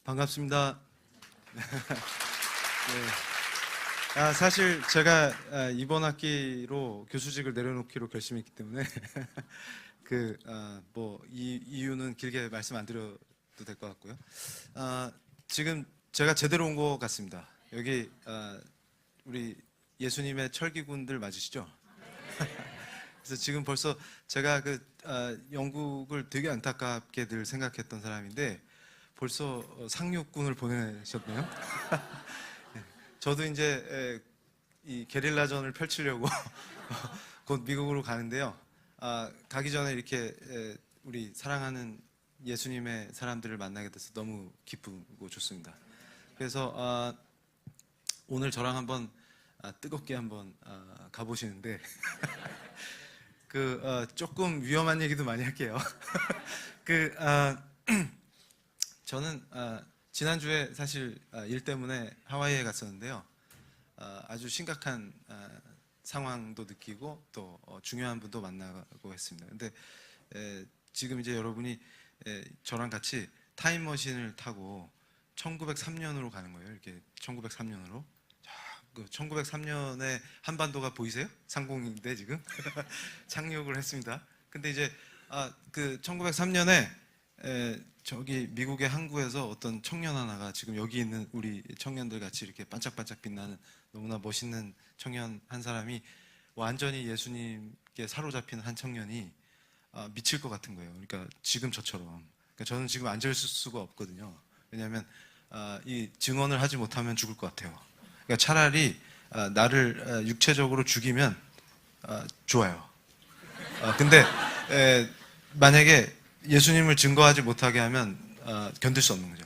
반갑습니다. 네. 사실 제가 이번 학기로 교수직을 내려놓기로 결심했기 때문에 이 이유는 길게 말씀 안 드려도 될 것 같고요. 지금 제가 제대로 온 것 같습니다. 여기 우리 예수님의 철기군들 맞으시죠? 그래서 지금 벌써 제가 영국을 되게 안타깝게 늘 생각했던 사람인데 벌써 상륙군을 보내셨네요. 네. 저도 이제 이 게릴라전을 펼치려고 곧 미국으로 가는데요. 가기 전에 이렇게 우리 사랑하는 예수님의 사람들을 만나게 돼서 너무 기쁘고 좋습니다. 그래서 오늘 저랑 한번 뜨겁게 한번 가보시는데 조금 위험한 얘기도 많이 할게요. 저는 지난주에 사실 일 때문에 하와이에 갔었는데요. 아주 심각한 상황도 느끼고 또 중요한 분도 만나고 했습니다. 근데 지금 이제 여러분이 저랑 같이 타임머신을 타고 1903년으로 가는 거예요. 이렇게 1903년으로. 1903년에 한반도가 보이세요? 상공인데 지금 착륙을 했습니다. 근데 이제 1903년에 저기 미국의 항구에서 어떤 청년 하나가 지금 여기 있는 우리 청년들 같이 이렇게 반짝반짝 빛나는 너무나 멋있는 청년 한 사람이 완전히 예수님께 사로잡힌 한 청년이 미칠 것 같은 거예요. 그러니까 지금 저처럼. 그러니까 저는 지금 앉아 있을 수가 없거든요. 왜냐하면 이 증언을 하지 못하면 죽을 것 같아요. 그러니까 차라리 나를 육체적으로 죽이면 좋아요. 근데 만약에 예수님을 증거하지 못하게 하면 견딜 수 없는 거죠.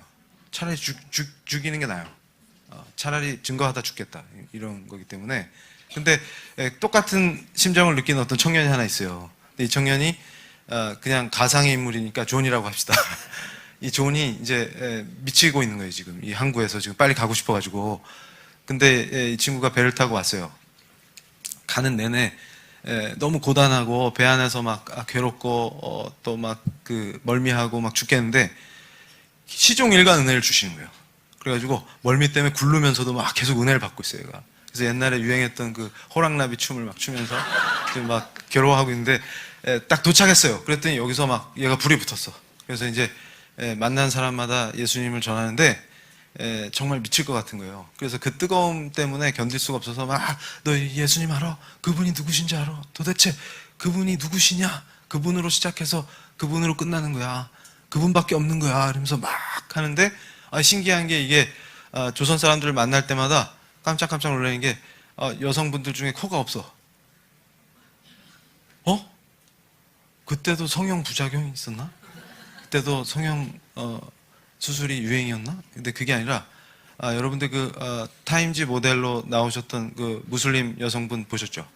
차라리 죽이는 게 나아요. 차라리 증거하다 죽겠다 이런 거기 때문에. 근데 똑같은 심정을 느끼는 어떤 청년이 하나 있어요. 근데 이 청년이 그냥 가상의 인물이니까 존이라고 합시다. 이 존이 이제 미치고 있는 거예요. 지금 이 항구에서 지금 빨리 가고 싶어가지고. 근데 이 친구가 배를 타고 왔어요. 가는 내내 너무 고단하고 배 안에서 막 괴롭고 또 막 멀미하고 막 죽겠는데 시종일관 은혜를 주시는 거예요. 그래가지고 멀미 때문에 굴르면서도 막 계속 은혜를 받고 있어요. 얘가. 그래서 옛날에 유행했던 호랑나비 춤을 막 추면서 지금 막 괴로워하고 있는데 딱 도착했어요. 그랬더니 여기서 막 얘가 불이 붙었어. 그래서 이제 만난 사람마다 예수님을 전하는데 정말 미칠 것 같은 거예요. 그래서 그 뜨거움 때문에 견딜 수가 없어서 막 너 예수님 알아? 그분이 누구신지 알아? 도대체 그분이 누구시냐? 그분으로 시작해서 그분으로 끝나는 거야. 그분밖에 없는 거야. 이러면서 막 하는데 신기한 게 이게 조선 사람들을 만날 때마다 깜짝깜짝 놀라는 게 여성분들 중에 코가 없어. 그때도 성형 부작용이 있었나? 그때도 성형 수술이 유행이었나? 근데 그게 아니라 여러분들 타임지 모델로 나오셨던 무슬림 여성분 보셨죠?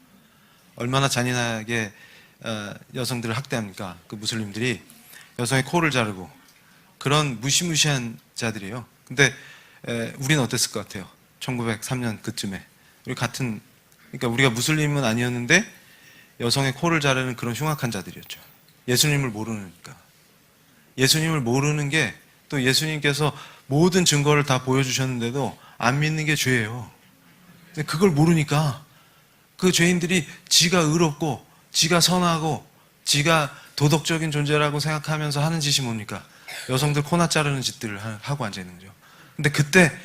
얼마나 잔인하게 여성들을 학대합니까? 무슬림들이 여성의 코를 자르고 그런 무시무시한 자들이에요. 근데 우리는 어땠을 것 같아요? 1903년 그쯤에 그러니까 우리가 무슬림은 아니었는데 여성의 코를 자르는 그런 흉악한 자들이었죠. 예수님을 모르니까. 예수님을 모르는 게 또 예수님께서 모든 증거를 다 보여주셨는데도 안 믿는 게 죄예요. 근데 그걸 모르니까 그 죄인들이 지가 의롭고 지가 선하고 지가 도덕적인 존재라고 생각하면서 하는 짓이 뭡니까? 여성들 코나 자르는 짓들을 하고 앉아있는 거죠. 근데 그때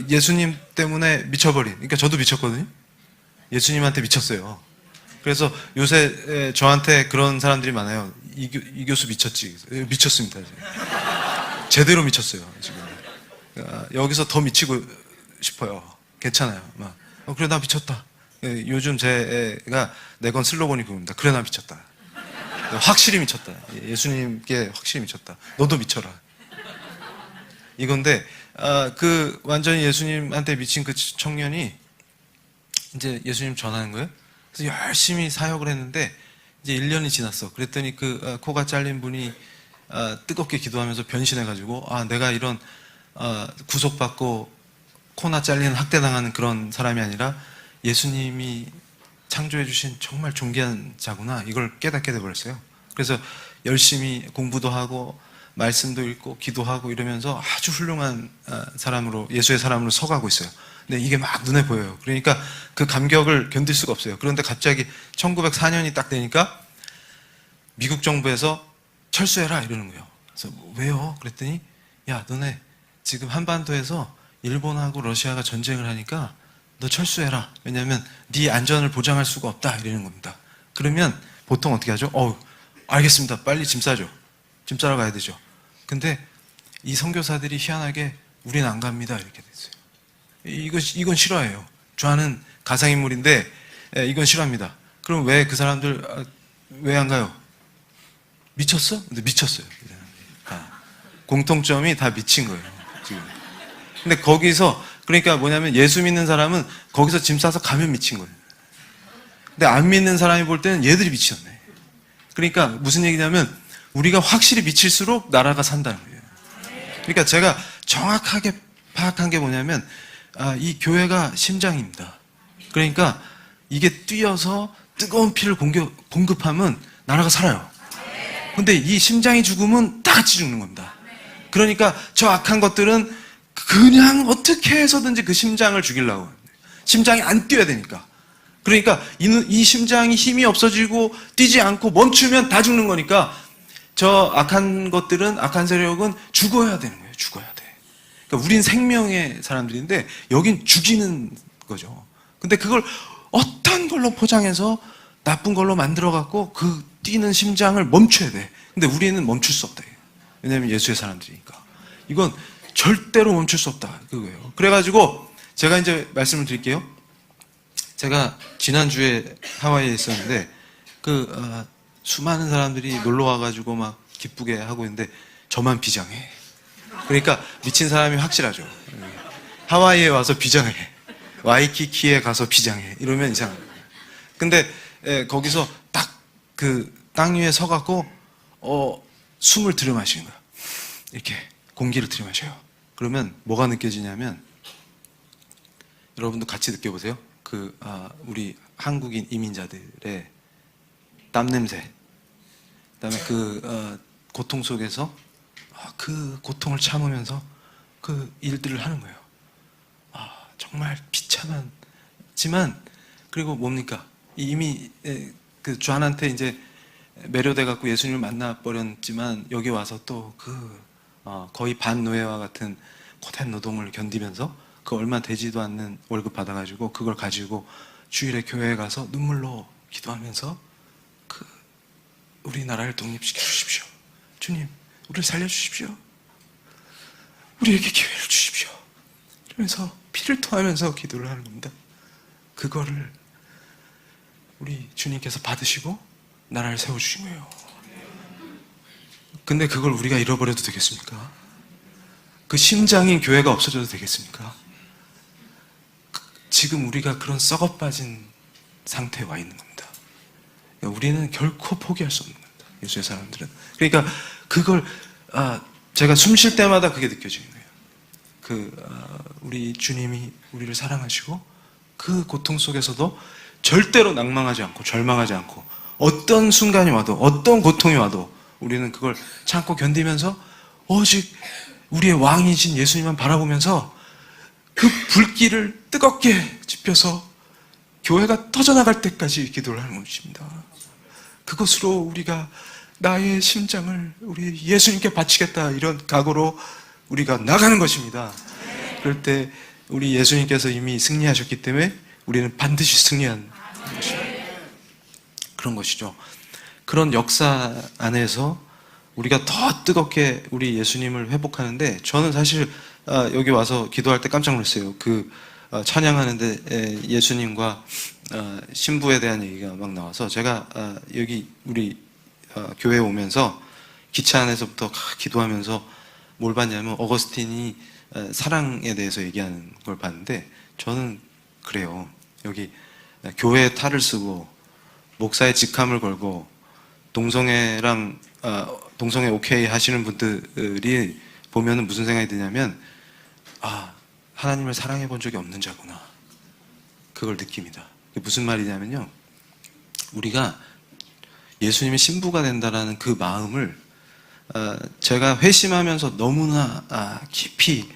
예수님 때문에 미쳐버린, 그러니까 저도 미쳤거든요. 예수님한테 미쳤어요. 그래서 요새 저한테 그런 사람들이 많아요. 이 교수 미쳤지? 미쳤습니다. 제대로 미쳤어요. 지금 여기서 더 미치고 싶어요. 괜찮아요. 그래 나 미쳤다. 요즘 제 애가 내건 슬로건이 그겁니다. 그래 나 미쳤다. 확실히 미쳤다. 예수님께 확실히 미쳤다. 너도 미쳐라. 이건데 완전히 예수님한테 미친 그 청년이 이제 예수님 전하는 거예요. 그래서 열심히 사역을 했는데 이제 1년이 지났어. 그랬더니 코가 잘린 분이 뜨겁게 기도하면서 변신해가지고 내가 이런 구속받고 코나 잘리는 학대당하는 그런 사람이 아니라 예수님이 창조해주신 정말 존귀한 자구나 이걸 깨닫게 돼버렸어요. 그래서 열심히 공부도 하고 말씀도 읽고 기도하고 이러면서 아주 훌륭한 사람으로, 예수의 사람으로 서가고 있어요. 근데 이게 막 눈에 보여요. 그러니까 그 감격을 견딜 수가 없어요. 그런데 갑자기 1904년이 딱 되니까 미국 정부에서 철수해라 이러는 거예요. 그래서 왜요? 그랬더니 야, 너네 지금 한반도에서 일본하고 러시아가 전쟁을 하니까 너 철수해라. 왜냐하면 네 안전을 보장할 수가 없다 이러는 겁니다. 그러면 보통 어떻게 하죠? 알겠습니다. 빨리 짐 싸죠. 짐 싸러 가야 되죠. 근데 이 선교사들이 희한하게 우린 안 갑니다 이렇게 됐어요. 이건 싫어해요. 좋아하는 가상인물인데 이건 싫어합니다. 그럼 왜 그 사람들 왜 안 가요? 미쳤어? 근데 미쳤어요. 공통점이 다 미친 거예요 지금. 근데 거기서 그러니까 뭐냐면 예수 믿는 사람은 거기서 짐 싸서 가면 미친 거예요. 근데 안 믿는 사람이 볼 때는 얘들이 미쳤네. 그러니까 무슨 얘기냐면 우리가 확실히 미칠수록 나라가 산다는 거예요. 그러니까 제가 정확하게 파악한 게 뭐냐면 이 교회가 심장입니다. 그러니까 이게 뛰어서 뜨거운 피를 공급하면 나라가 살아요. 근데 이 심장이 죽으면 다 같이 죽는 겁니다. 그러니까 저 악한 것들은 그냥 어떻게 해서든지 그 심장을 죽이려고. 심장이 안 뛰어야 되니까. 그러니까 이 심장이 힘이 없어지고 뛰지 않고 멈추면 다 죽는 거니까 저 악한 것들은, 악한 세력은 죽어야 되는 거예요. 죽어야 돼. 그러니까 우린 생명의 사람들인데 여긴 죽이는 거죠. 근데 그걸 어떤 걸로 포장해서 나쁜 걸로 만들어갖고 그 뛰는 심장을 멈춰야 돼. 근데 우리는 멈출 수 없다. 왜냐하면 예수의 사람들이니까. 이건 절대로 멈출 수 없다. 그거예요. 그래가지고 제가 이제 말씀을 드릴게요. 제가 지난주에 하와이에 있었는데 수많은 사람들이 놀러 와가지고 막 기쁘게 하고 있는데 저만 비장해. 그러니까 미친 사람이 확실하죠. 하와이에 와서 비장해. 와이키키에 가서 비장해. 이러면 이상해. 근데 거기서 딱 그 땅 위에 서갖고 숨을 들이마시는 거야. 이렇게 공기를 들이마셔요. 그러면 뭐가 느껴지냐면 여러분도 같이 느껴보세요. 우리 한국인 이민자들의 땀 냄새, 그다음에 고통 속에서 그 고통을 참으면서 그 일들을 하는 거예요. 정말 비참하지만 그리고 뭡니까? 이미 그 존한테 이제 매료돼 갖고 예수님을 만나 버렸지만 여기 와서 또 거의 반노예와 같은 고된 노동을 견디면서 그 얼마 되지도 않는 월급 받아가지고 그걸 가지고 주일에 교회에 가서 눈물로 기도하면서 우리나라를 독립시켜 주십시오. 주님, 우리를 살려주십시오. 우리에게 기회를 주십시오. 이러면서 피를 토하면서 기도를 하는 겁니다. 그거를 우리 주님께서 받으시고 나라를 세워주신 거예요. 근데 그걸 우리가 잃어버려도 되겠습니까? 그 심장인 교회가 없어져도 되겠습니까? 지금 우리가 그런 썩어빠진 상태에 와 있는 겁니다. 우리는 결코 포기할 수 없는 겁니다. 예수의 사람들은. 그러니까 그걸 제가 숨 쉴 때마다 그게 느껴지는 거예요. 우리 주님이 우리를 사랑하시고 그 고통 속에서도 절대로 낭망하지 않고 절망하지 않고 어떤 순간이 와도 어떤 고통이 와도 우리는 그걸 참고 견디면서 오직 우리의 왕이신 예수님만 바라보면서 그 불길을 뜨겁게 지펴서 교회가 터져나갈 때까지 기도를 하는 것입니다. 그것으로 우리가 나의 심장을 우리 예수님께 바치겠다 이런 각오로 우리가 나가는 것입니다. 그럴 때 우리 예수님께서 이미 승리하셨기 때문에 우리는 반드시 승리한 것입니다. 그런 것이죠. 그런 역사 안에서 우리가 더 뜨겁게 우리 예수님을 회복하는데 저는 사실 여기 와서 기도할 때 깜짝 놀랐어요. 찬양하는데 예수님과 신부에 대한 얘기가 막 나와서 제가 여기 우리 교회에 오면서 기차 안에서부터 기도하면서 뭘 봤냐면 어거스틴이 사랑에 대해서 얘기하는 걸 봤는데 저는 그래요. 여기 교회에 탈을 쓰고 목사의 직함을 걸고 동성애 오케이 하시는 분들이 보면은 무슨 생각이 드냐면 하나님을 사랑해 본 적이 없는 자구나. 그걸 느낍니다. 무슨 말이냐면요. 우리가 예수님의 신부가 된다라는 그 마음을 제가 회심하면서 너무나 깊이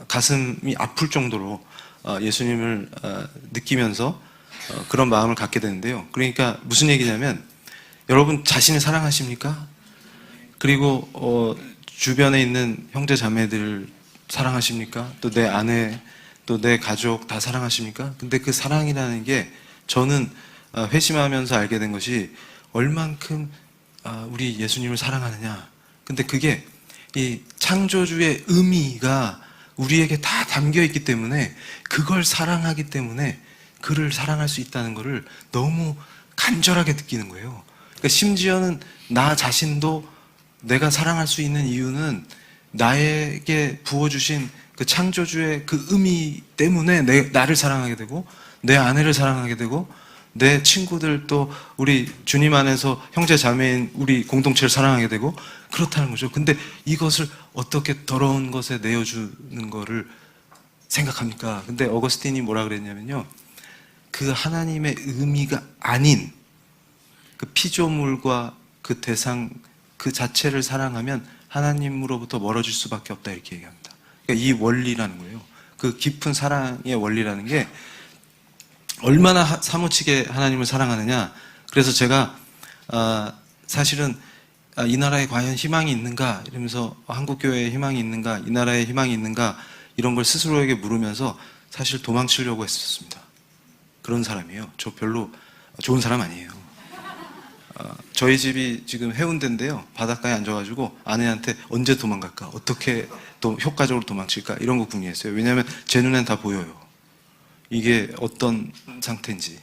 가슴이 아플 정도로 예수님을 느끼면서 그런 마음을 갖게 되는데요. 그러니까 무슨 얘기냐면, 여러분 자신을 사랑하십니까? 그리고 주변에 있는 형제 자매들 사랑하십니까? 또 내 아내, 또 내 가족 다 사랑하십니까? 근데 그 사랑이라는 게 저는 회심하면서 알게 된 것이 얼만큼 우리 예수님을 사랑하느냐. 근데 그게 이 창조주의 의미가 우리에게 다 담겨 있기 때문에, 그걸 사랑하기 때문에 그를 사랑할 수 있다는 것을 너무 간절하게 느끼는 거예요. 그러니까 심지어는 나 자신도 내가 사랑할 수 있는 이유는 나에게 부어주신 그 창조주의 그 의미 때문에 나를 사랑하게 되고, 내 아내를 사랑하게 되고, 내 친구들, 또 우리 주님 안에서 형제 자매인 우리 공동체를 사랑하게 되고 그렇다는 거죠. 근데 이것을 어떻게 더러운 것에 내어주는 거를 생각합니까? 근데 어거스틴이 뭐라 그랬냐면요, 그 하나님의 의미가 아닌 그 피조물과 그 대상 그 자체를 사랑하면 하나님으로부터 멀어질 수밖에 없다, 이렇게 얘기합니다. 그러니까 이 원리라는 거예요. 그 깊은 사랑의 원리라는 게 얼마나 사무치게 하나님을 사랑하느냐. 그래서 제가 사실은 이 나라에 과연 희망이 있는가 이러면서, 한국교회에 희망이 있는가, 이 나라에 희망이 있는가, 이런 걸 스스로에게 물으면서 사실 도망치려고 했었습니다. 그런 사람이에요. 저 별로 좋은 사람 아니에요. 저희 집이 지금 해운대인데요, 바닷가에 앉아가지고 아내한테 언제 도망갈까, 어떻게 또 효과적으로 도망칠까, 이런 거 궁리했어요. 왜냐하면 제 눈엔 다 보여요, 이게 어떤 상태인지.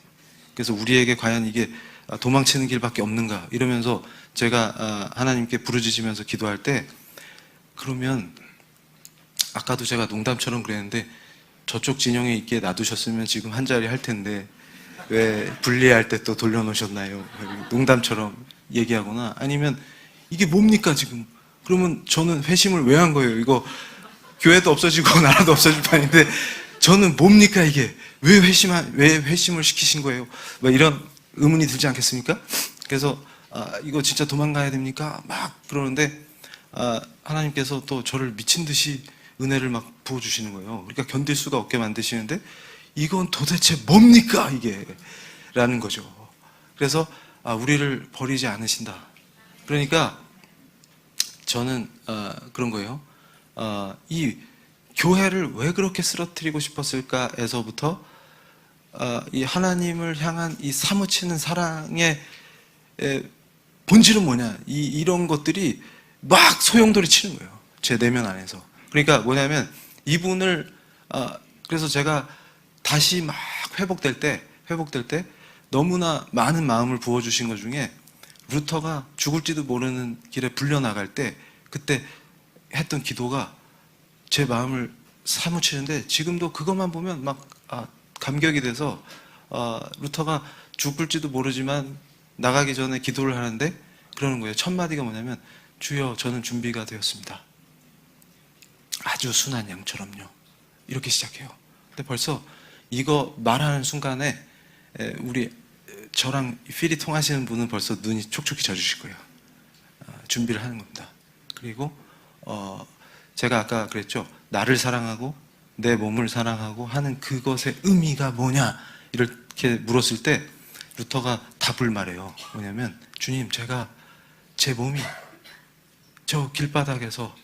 그래서 우리에게 과연 이게 도망치는 길밖에 없는가, 이러면서 제가 하나님께 부르짖으면서 기도할 때, 그러면 아까도 제가 농담처럼 그랬는데, 저쪽 진영에 있게 놔두셨으면 지금 한 자리 할 텐데 왜 분리할 때 또 돌려놓으셨나요? 농담처럼 얘기하거나, 아니면 이게 뭡니까 지금? 그러면 저는 회심을 왜 한 거예요? 이거 교회도 없어지고 나라도 없어질 판인데 저는 뭡니까 이게? 왜 회심을 시키신 거예요? 뭐 이런 의문이 들지 않겠습니까? 그래서 이거 진짜 도망가야 됩니까? 막 그러는데 하나님께서 또 저를 미친 듯이 은혜를 막 부어주시는 거예요. 그러니까 견딜 수가 없게 만드시는데, 이건 도대체 뭡니까 이게? 라는 거죠. 그래서 우리를 버리지 않으신다. 그러니까 저는 그런 거예요. 이 교회를 왜 그렇게 쓰러뜨리고 싶었을까에서부터 이 하나님을 향한 이 사무치는 사랑의 본질은 뭐냐, 이런 것들이 막 소용돌이 치는 거예요, 제 내면 안에서. 그러니까 뭐냐면 이분을 그래서 제가 다시 막 회복될 때 너무나 많은 마음을 부어주신 것 중에, 루터가 죽을지도 모르는 길에 불려나갈 때 그때 했던 기도가 제 마음을 사무치는데, 지금도 그것만 보면 막 감격이 돼서, 루터가 죽을지도 모르지만 나가기 전에 기도를 하는데 그러는 거예요. 첫 마디가 뭐냐면, 주여 저는 준비가 되었습니다. 아주 순한 양처럼요. 이렇게 시작해요. 근데 벌써 이거 말하는 순간에 저랑 필이 통하시는 분은 벌써 눈이 촉촉히 젖으실 거예요. 준비를 하는 겁니다. 그리고 제가 아까 그랬죠, 나를 사랑하고 내 몸을 사랑하고 하는 그것의 의미가 뭐냐, 이렇게 물었을 때 루터가 답을 말해요. 뭐냐면, 주님, 제가 제 몸이 저 길바닥에서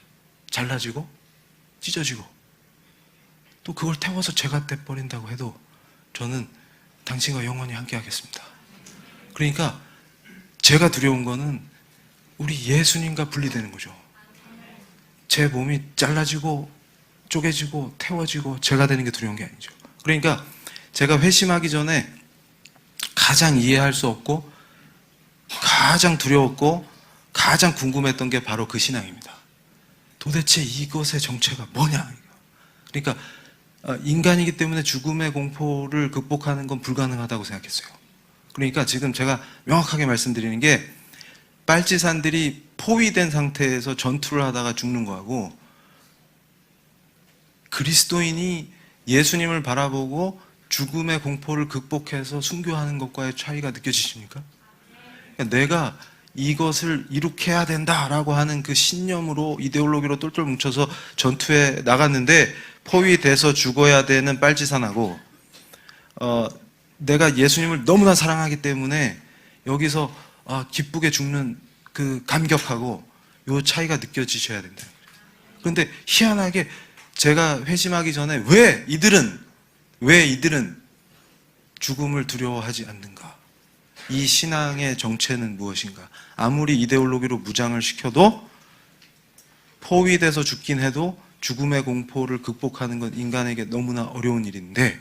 잘라지고 찢어지고 또 그걸 태워서 죄가 돼버린다고 해도 저는 당신과 영원히 함께 하겠습니다. 그러니까 제가 두려운 거는 우리 예수님과 분리되는 거죠. 제 몸이 잘라지고 쪼개지고 태워지고 제가 되는 게 두려운 게 아니죠. 그러니까 제가 회심하기 전에 가장 이해할 수 없고 가장 두려웠고 가장 궁금했던 게 바로 그 신앙입니다. 도대체 이것의 정체가 뭐냐. 그러니까 인간이기 때문에 죽음의 공포를 극복하는 건 불가능하다고 생각했어요. 그러니까 지금 제가 명확하게 말씀드리는 게, 빨치산들이 포위된 상태에서 전투를 하다가 죽는 거하고, 그리스도인이 예수님을 바라보고 죽음의 공포를 극복해서 순교하는 것과의 차이가 느껴지십니까? 그러니까 내가 이것을 이룩해야 된다라고 하는 그 신념으로 이데올로기로 똘똘 뭉쳐서 전투에 나갔는데 포위돼서 죽어야 되는 빨치산하고 내가 예수님을 너무나 사랑하기 때문에 여기서 기쁘게 죽는 그 감격하고 요 차이가 느껴지셔야 된다. 그런데 희한하게 제가 회심하기 전에 왜 이들은 죽음을 두려워하지 않는가? 이 신앙의 정체는 무엇인가? 아무리 이데올로기로 무장을 시켜도 포위돼서 죽긴 해도 죽음의 공포를 극복하는 건 인간에게 너무나 어려운 일인데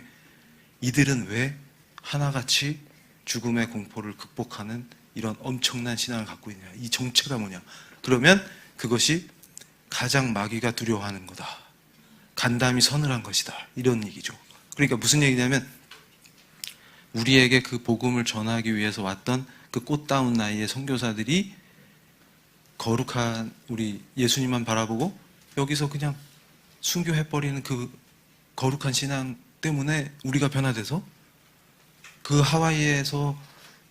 이들은 왜 하나같이 죽음의 공포를 극복하는 이런 엄청난 신앙을 갖고 있냐? 이 정체가 뭐냐? 그러면 그것이 가장 마귀가 두려워하는 거다. 간담이 서늘한 것이다. 이런 얘기죠. 그러니까 무슨 얘기냐면 우리에게 그 복음을 전하기 위해서 왔던 그 꽃다운 나이의 선교사들이 거룩한 우리 예수님만 바라보고 여기서 그냥 순교해버리는 그 거룩한 신앙 때문에 우리가 변화돼서 그 하와이에서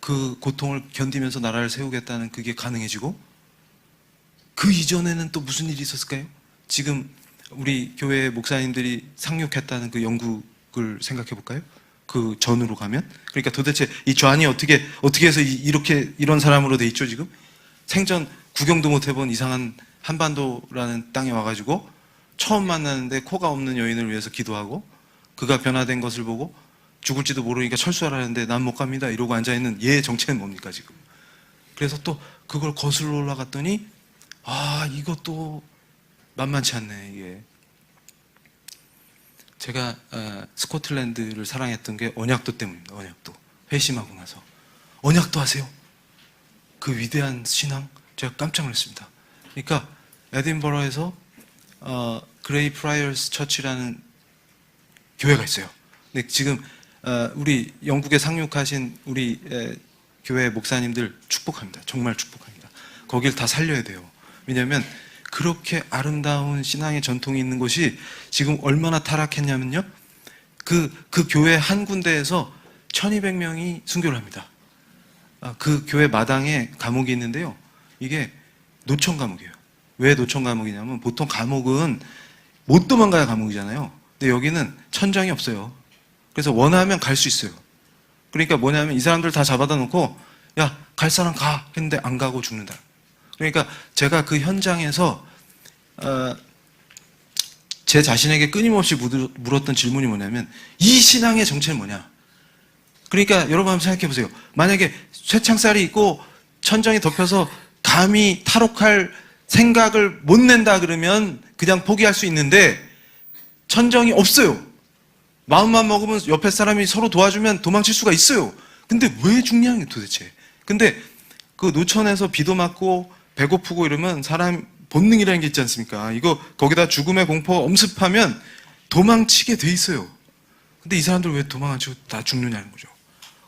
그 고통을 견디면서 나라를 세우겠다는 그게 가능해지고 그 이전에는 또 무슨 일이 있었을까요? 지금 우리 교회 목사님들이 상륙했다는 그 영국을 생각해 볼까요? 그 전으로 가면? 그러니까 도대체 이 좌안이 어떻게 해서 이런 사람으로 돼 있죠, 지금? 생전 구경도 못 해본 이상한 한반도라는 땅에 와가지고 처음 만나는데 코가 없는 여인을 위해서 기도하고 그가 변화된 것을 보고 죽을지도 모르니까 철수하라는데 난 못 갑니다 이러고 앉아있는 얘의 정체는 뭡니까 지금? 그래서 또 그걸 거슬러 올라갔더니 이것도 만만치 않네 이게. 제가 스코틀랜드를 사랑했던 게 언약도 때문입니다. 언약도. 회심하고 나서 언약도 하세요. 그 위대한 신앙 제가 깜짝 놀랐습니다. 그러니까 에딘버러에서 그레이 프라이어스 처치라는 교회가 있어요. 근데 지금 우리 영국에 상륙하신 우리 교회 목사님들 축복합니다. 정말 축복합니다. 거길 다 살려야 돼요. 왜냐하면 그렇게 아름다운 신앙의 전통이 있는 곳이 지금 얼마나 타락했냐면요. 그 교회 한 군데에서 1200명이 순교를 합니다. 그 교회 마당에 감옥이 있는데요. 이게 노천 감옥이에요. 왜 노천 감옥이냐면 보통 감옥은 못 도망가야 감옥이잖아요. 근데 여기는 천장이 없어요. 그래서 원하면 갈 수 있어요. 그러니까 뭐냐면 이 사람들 다 잡아다 놓고 야, 갈 사람 가 했는데 안 가고 죽는다. 그러니까 제가 그 현장에서 제 자신에게 끊임없이 물었던 질문이 뭐냐면 이 신앙의 정체는 뭐냐? 그러니까 여러분 한번 생각해 보세요. 만약에 쇠창살이 있고 천장이 덮여서 감히 탈옥할 생각을 못 낸다 그러면 그냥 포기할 수 있는데 천정이 없어요. 마음만 먹으면 옆에 사람이 서로 도와주면 도망칠 수가 있어요. 근데 왜 죽냐는 도대체. 근데 그 노천에서 비도 맞고 배고프고 이러면 사람 본능이라는 게 있지 않습니까? 이거 거기다 죽음의 공포 엄습하면 도망치게 돼 있어요. 근데 이 사람들 왜 도망 안 치고 다 죽느냐는 거죠.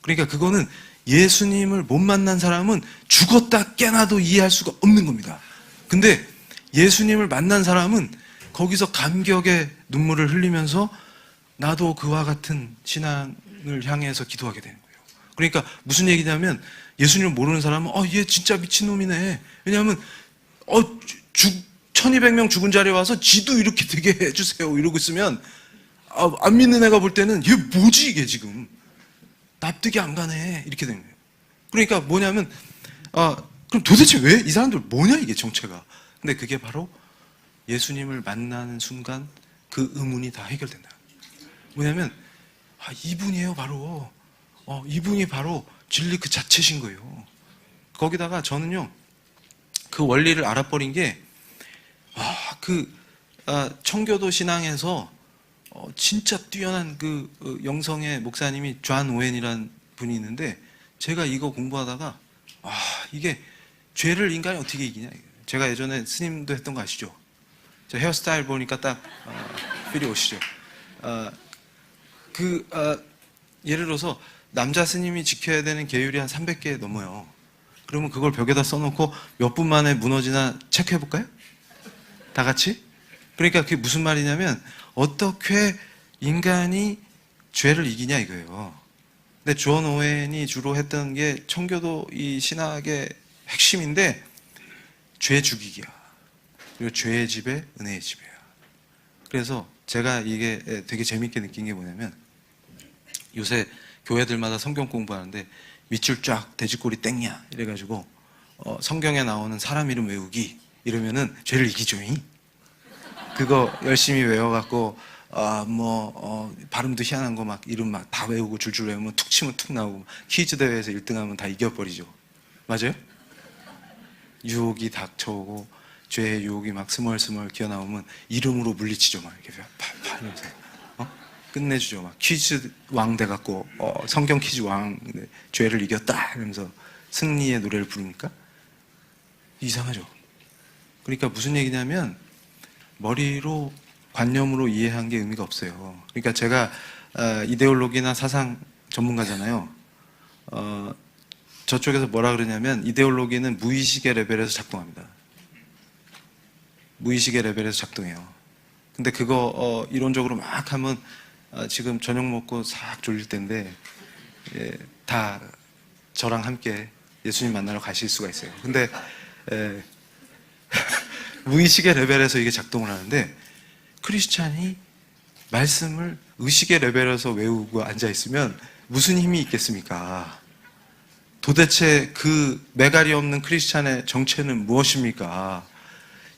그러니까 그거는 예수님을 못 만난 사람은 죽었다 깨나도 이해할 수가 없는 겁니다. 근데 예수님을 만난 사람은 거기서 감격의 눈물을 흘리면서 나도 그와 같은 신앙을 향해서 기도하게 되는 거예요. 그러니까 무슨 얘기냐면 예수님을 모르는 사람은 얘 진짜 미친놈이네. 왜냐하면 1200명 죽은 자리에 와서 지도 이렇게 되게 해주세요 이러고 있으면 안 믿는 애가 볼 때는 얘 뭐지 이게 지금 납득이 안 가네 이렇게 되는 거예요. 그러니까 뭐냐면 그럼 도대체 왜 이 사람들 뭐냐 이게 정체가. 근데 그게 바로 예수님을 만나는 순간 그 의문이 다 해결된다. 뭐냐면 이분이에요 바로. 이분이 바로 진리 그 자체신 거예요. 거기다가 저는요 그 원리를 알아버린 게 청교도 신앙에서 진짜 뛰어난 그 영성의 목사님이 존 오웬이라는 분이 있는데 제가 이거 공부하다가 이게 죄를 인간이 어떻게 이기냐. 제가 예전에 스님도 했던 거 아시죠? 저 헤어스타일 보니까 딱 필이 오시죠. 예를 들어서 남자 스님이 지켜야 되는 계율이 한 300개 넘어요. 그러면 그걸 벽에다 써놓고 몇 분 만에 무너지나 체크해 볼까요? 다 같이? 그러니까 그게 무슨 말이냐면 어떻게 인간이 죄를 이기냐 이거예요. 근데 존 오웬이 주로 했던 게 청교도 이 신학의 핵심인데 죄 죽이기야. 그리고 죄의 집에 은혜의 집이야. 그래서 제가 이게 되게 재밌게 느낀 게 뭐냐면 요새 교회들마다 성경 공부하는데 밑줄 쫙 돼지꼬리 땡냐 이래가지고 성경에 나오는 사람 이름 외우기 이러면은 죄를 이기죠잉. 그거 열심히 외워갖고 발음도 희한한 거 막 이름 막 다 외우고 줄줄 외우면 툭 치면 툭 나오고 퀴즈 대회에서 1등하면 다 이겨버리죠. 맞아요? 유혹이 닥쳐오고 죄의 유혹이 막 스멀스멀 기어나오면 이름으로 물리치죠. 막 이렇게 팍팍 이러면서 끝내주죠. 막 퀴즈 왕 돼갖고 성경 퀴즈 왕 죄를 이겼다 이러면서 승리의 노래를 부르니까 이상하죠. 그러니까 무슨 얘기냐면 머리로 관념으로 이해한 게 의미가 없어요. 그러니까 제가 이데올로기나 사상 전문가잖아요. 저쪽에서 뭐라 그러냐면 이데올로기는 무의식의 레벨에서 작동합니다. 무의식의 레벨에서 작동해요. 근데 그거 이론적으로 막 하면 지금 저녁 먹고 싹 졸릴 텐데 다 저랑 함께 예수님 만나러 가실 수가 있어요. 근데 무의식의 레벨에서 이게 작동을 하는데 크리스찬이 말씀을 의식의 레벨에서 외우고 앉아있으면 무슨 힘이 있겠습니까? 도대체 그 매갈이 없는 크리스찬의 정체는 무엇입니까?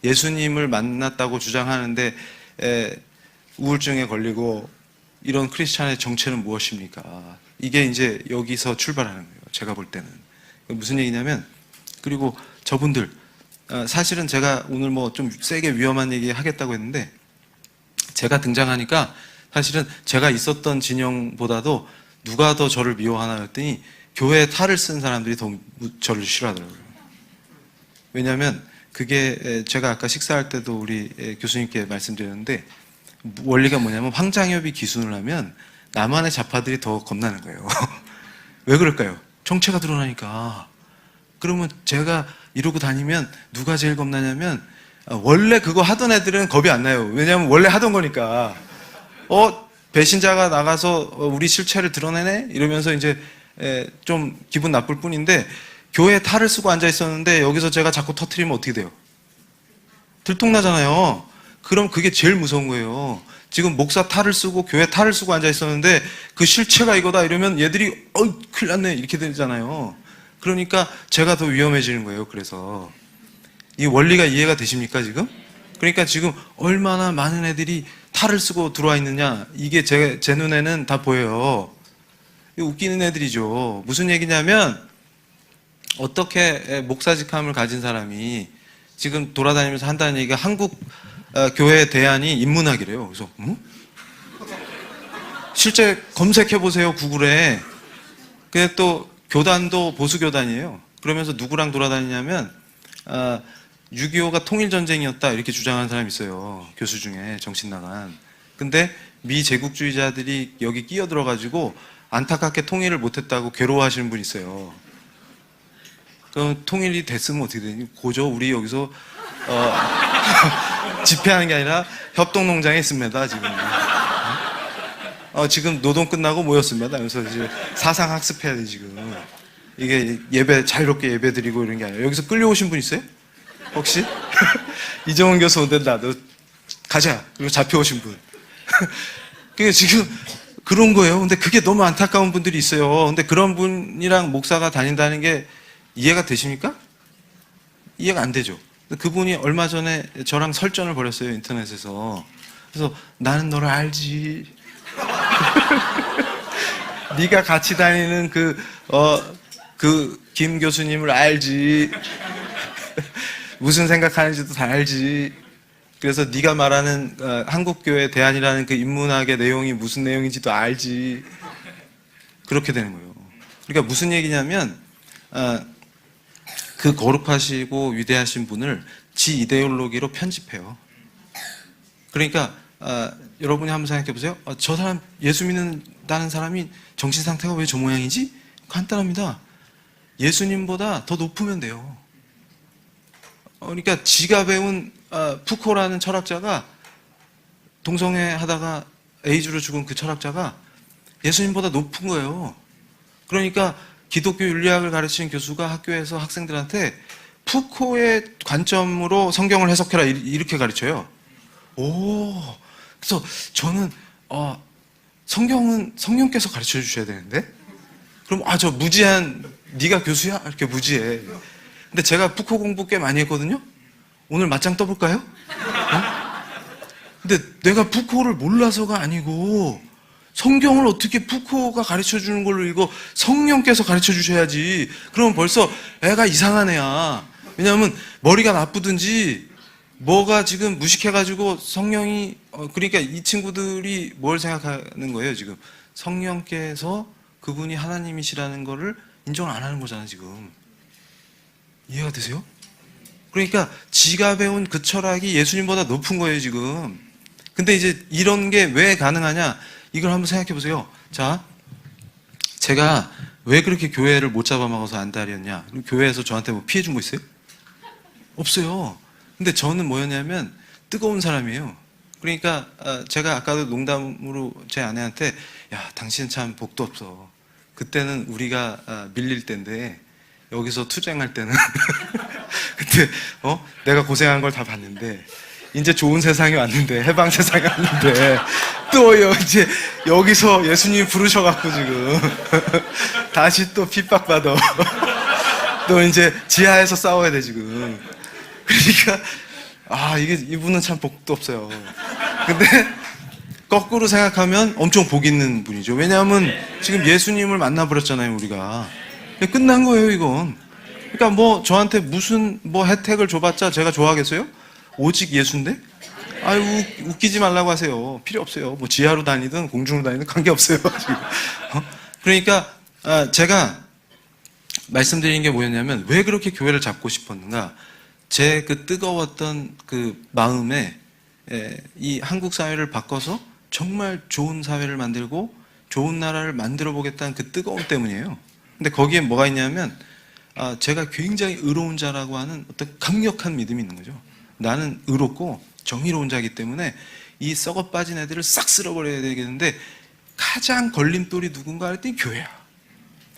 예수님을 만났다고 주장하는데 우울증에 걸리고 이런 크리스찬의 정체는 무엇입니까? 이게 이제 여기서 출발하는 거예요. 제가 볼 때는. 무슨 얘기냐면 그리고 저분들 사실은 제가 오늘 뭐 좀 세게 위험한 얘기 하겠다고 했는데 제가 등장하니까 사실은 제가 있었던 진영보다도 누가 더 저를 미워하나 했더니 교회에 탈을 쓴 사람들이 더 저를 싫어하더라고요. 왜냐하면 그게 제가 아까 식사할 때도 우리 교수님께 말씀드렸는데 원리가 뭐냐면 황장엽이 기순을 하면 나만의 좌파들이 더 겁나는 거예요. 왜 그럴까요? 정체가 드러나니까. 그러면 제가 이러고 다니면 누가 제일 겁나냐면 원래 그거 하던 애들은 겁이 안 나요. 왜냐하면 원래 하던 거니까. 배신자가 나가서 우리 실체를 드러내네? 이러면서 이제 좀 기분 나쁠 뿐인데 교회에 탈을 쓰고 앉아 있었는데 여기서 제가 자꾸 터트리면 어떻게 돼요? 들통나잖아요. 그럼 그게 제일 무서운 거예요. 지금 목사 탈을 쓰고 교회 탈을 쓰고 앉아 있었는데 그 실체가 이거다 이러면 얘들이 큰일 났네 이렇게 되잖아요. 그러니까 제가 더 위험해지는 거예요. 그래서 이 원리가 이해가 되십니까 지금? 그러니까 지금 얼마나 많은 애들이 탈을 쓰고 들어와 있느냐 이게 제 눈에는 다 보여요. 웃기는 애들이죠. 무슨 얘기냐면 어떻게 목사직함을 가진 사람이 지금 돌아다니면서 한다는 얘기가 한국 교회 대안이 인문학이래요. 그래서 실제 검색해보세요 구글에. 근데 또 교단도 보수교단이에요. 그러면서 누구랑 돌아다니냐면 6.25가 통일전쟁이었다 이렇게 주장하는 사람이 있어요. 교수 중에 정신 나간. 근데 미제국주의자들이 여기 끼어들어가지고 안타깝게 통일을 못했다고 괴로워하시는 분이 있어요. 그럼 통일이 됐으면 어떻게 되니? 고저 우리 여기서 집회하는 게 아니라 협동농장에 있습니다 지금. 지금 노동 끝나고 모였습니다. 그래서 이제 사상 학습해야 돼 지금. 이게 예배 자유롭게 예배 드리고 이런 게 아니라 여기서 끌려오신 분 있어요? 혹시? 이정훈 교수 온댄다. 너 가자. 그리고 잡혀오신 분. 그게 지금 그런 거예요. 근데 그게 너무 안타까운 분들이 있어요. 근데 그런 분이랑 목사가 다닌다는 게 이해가 되십니까? 이해가 안 되죠. 그분이 얼마 전에 저랑 설전을 벌였어요. 인터넷에서. 그래서 나는 너를 알지. 네가 같이 다니는 그 김 교수님을 알지. 무슨 생각하는지도 다 알지. 그래서 네가 말하는 한국교회 대안이라는 그 인문학의 내용이 무슨 내용인지도 알지. 그렇게 되는 거예요. 그러니까 무슨 얘기냐면 그 거룩하시고 위대하신 분을 지 이데올로기로 편집해요. 그러니까 여러분이 한번 생각해 보세요. 저 사람 예수 믿는다는 사람이 정신 상태가 왜 저 모양이지? 간단합니다. 예수님보다 더 높으면 돼요. 그러니까 지가 배운 푸코라는 철학자가 동성애 하다가 에이즈로 죽은 그 철학자가 예수님보다 높은 거예요. 그러니까 기독교 윤리학을 가르치는 교수가 학교에서 학생들한테 푸코의 관점으로 성경을 해석해라 이렇게 가르쳐요. 오, 그래서 저는 성경은 성령께서 가르쳐 주셔야 되는데, 그럼 저 무지한 네가 교수야 이렇게 무지해. 근데 제가 푸코 공부 꽤 많이 했거든요. 오늘 맞짱 떠볼까요? 근데 내가 푸코를 몰라서가 아니고 성경을 어떻게 푸코가 가르쳐 주는 걸로 읽어? 성령께서 가르쳐 주셔야지. 그러면 벌써 애가 이상한 애야. 왜냐하면 머리가 나쁘든지 뭐가 지금 무식해가지고 성령이 그러니까 이 친구들이 뭘 생각하는 거예요 지금? 성령께서 그분이 하나님이시라는 거를 인정을 안 하는 거잖아 지금. 이해가 되세요? 그러니까 지가 배운 그 철학이 예수님보다 높은 거예요 지금. 근데 이제 이런 게 왜 가능하냐, 이걸 한번 생각해 보세요. 자, 제가 왜 그렇게 교회를 못 잡아먹어서 안달이었냐? 교회에서 저한테 뭐 피해 준 거 있어요? 없어요. 근데 저는 뭐였냐면 뜨거운 사람이에요. 그러니까 제가 아까도 농담으로 제 아내한테 야, 당신 참 복도 없어. 그때는 우리가 밀릴 때인데 여기서 투쟁할 때는 그때 내가 고생한 걸 다 봤는데 이제 좋은 세상이 왔는데, 해방 세상이 왔는데 또 이제 여기서 예수님이 부르셔갖고 지금 다시 또 핍박받아. 또 이제 지하에서 싸워야 돼 지금. 그러니까 이게 이분은 참 복도 없어요. 근데 거꾸로 생각하면 엄청 복 있는 분이죠. 왜냐하면 지금 예수님을 만나버렸잖아요 우리가. 끝난 거예요 이건. 그러니까 뭐 저한테 무슨 뭐 혜택을 줘봤자 제가 좋아하겠어요? 오직 예수인데? 웃기지 말라고 하세요. 필요 없어요. 뭐 지하로 다니든 공중으로 다니든 관계없어요 지금. 그러니까 제가 말씀드린 게 뭐였냐면, 왜 그렇게 교회를 잡고 싶었는가, 제 그 뜨거웠던 그 마음에 이 한국 사회를 바꿔서 정말 좋은 사회를 만들고 좋은 나라를 만들어 보겠다는 그 뜨거움 때문이에요. 근데 거기에 뭐가 있냐면 제가 굉장히 의로운 자라고 하는 어떤 강력한 믿음이 있는 거죠. 나는 의롭고 정의로운 자이기 때문에 이 썩어 빠진 애들을 싹 쓸어버려야 되겠는데, 가장 걸림돌이 누군가 할 때 교회야.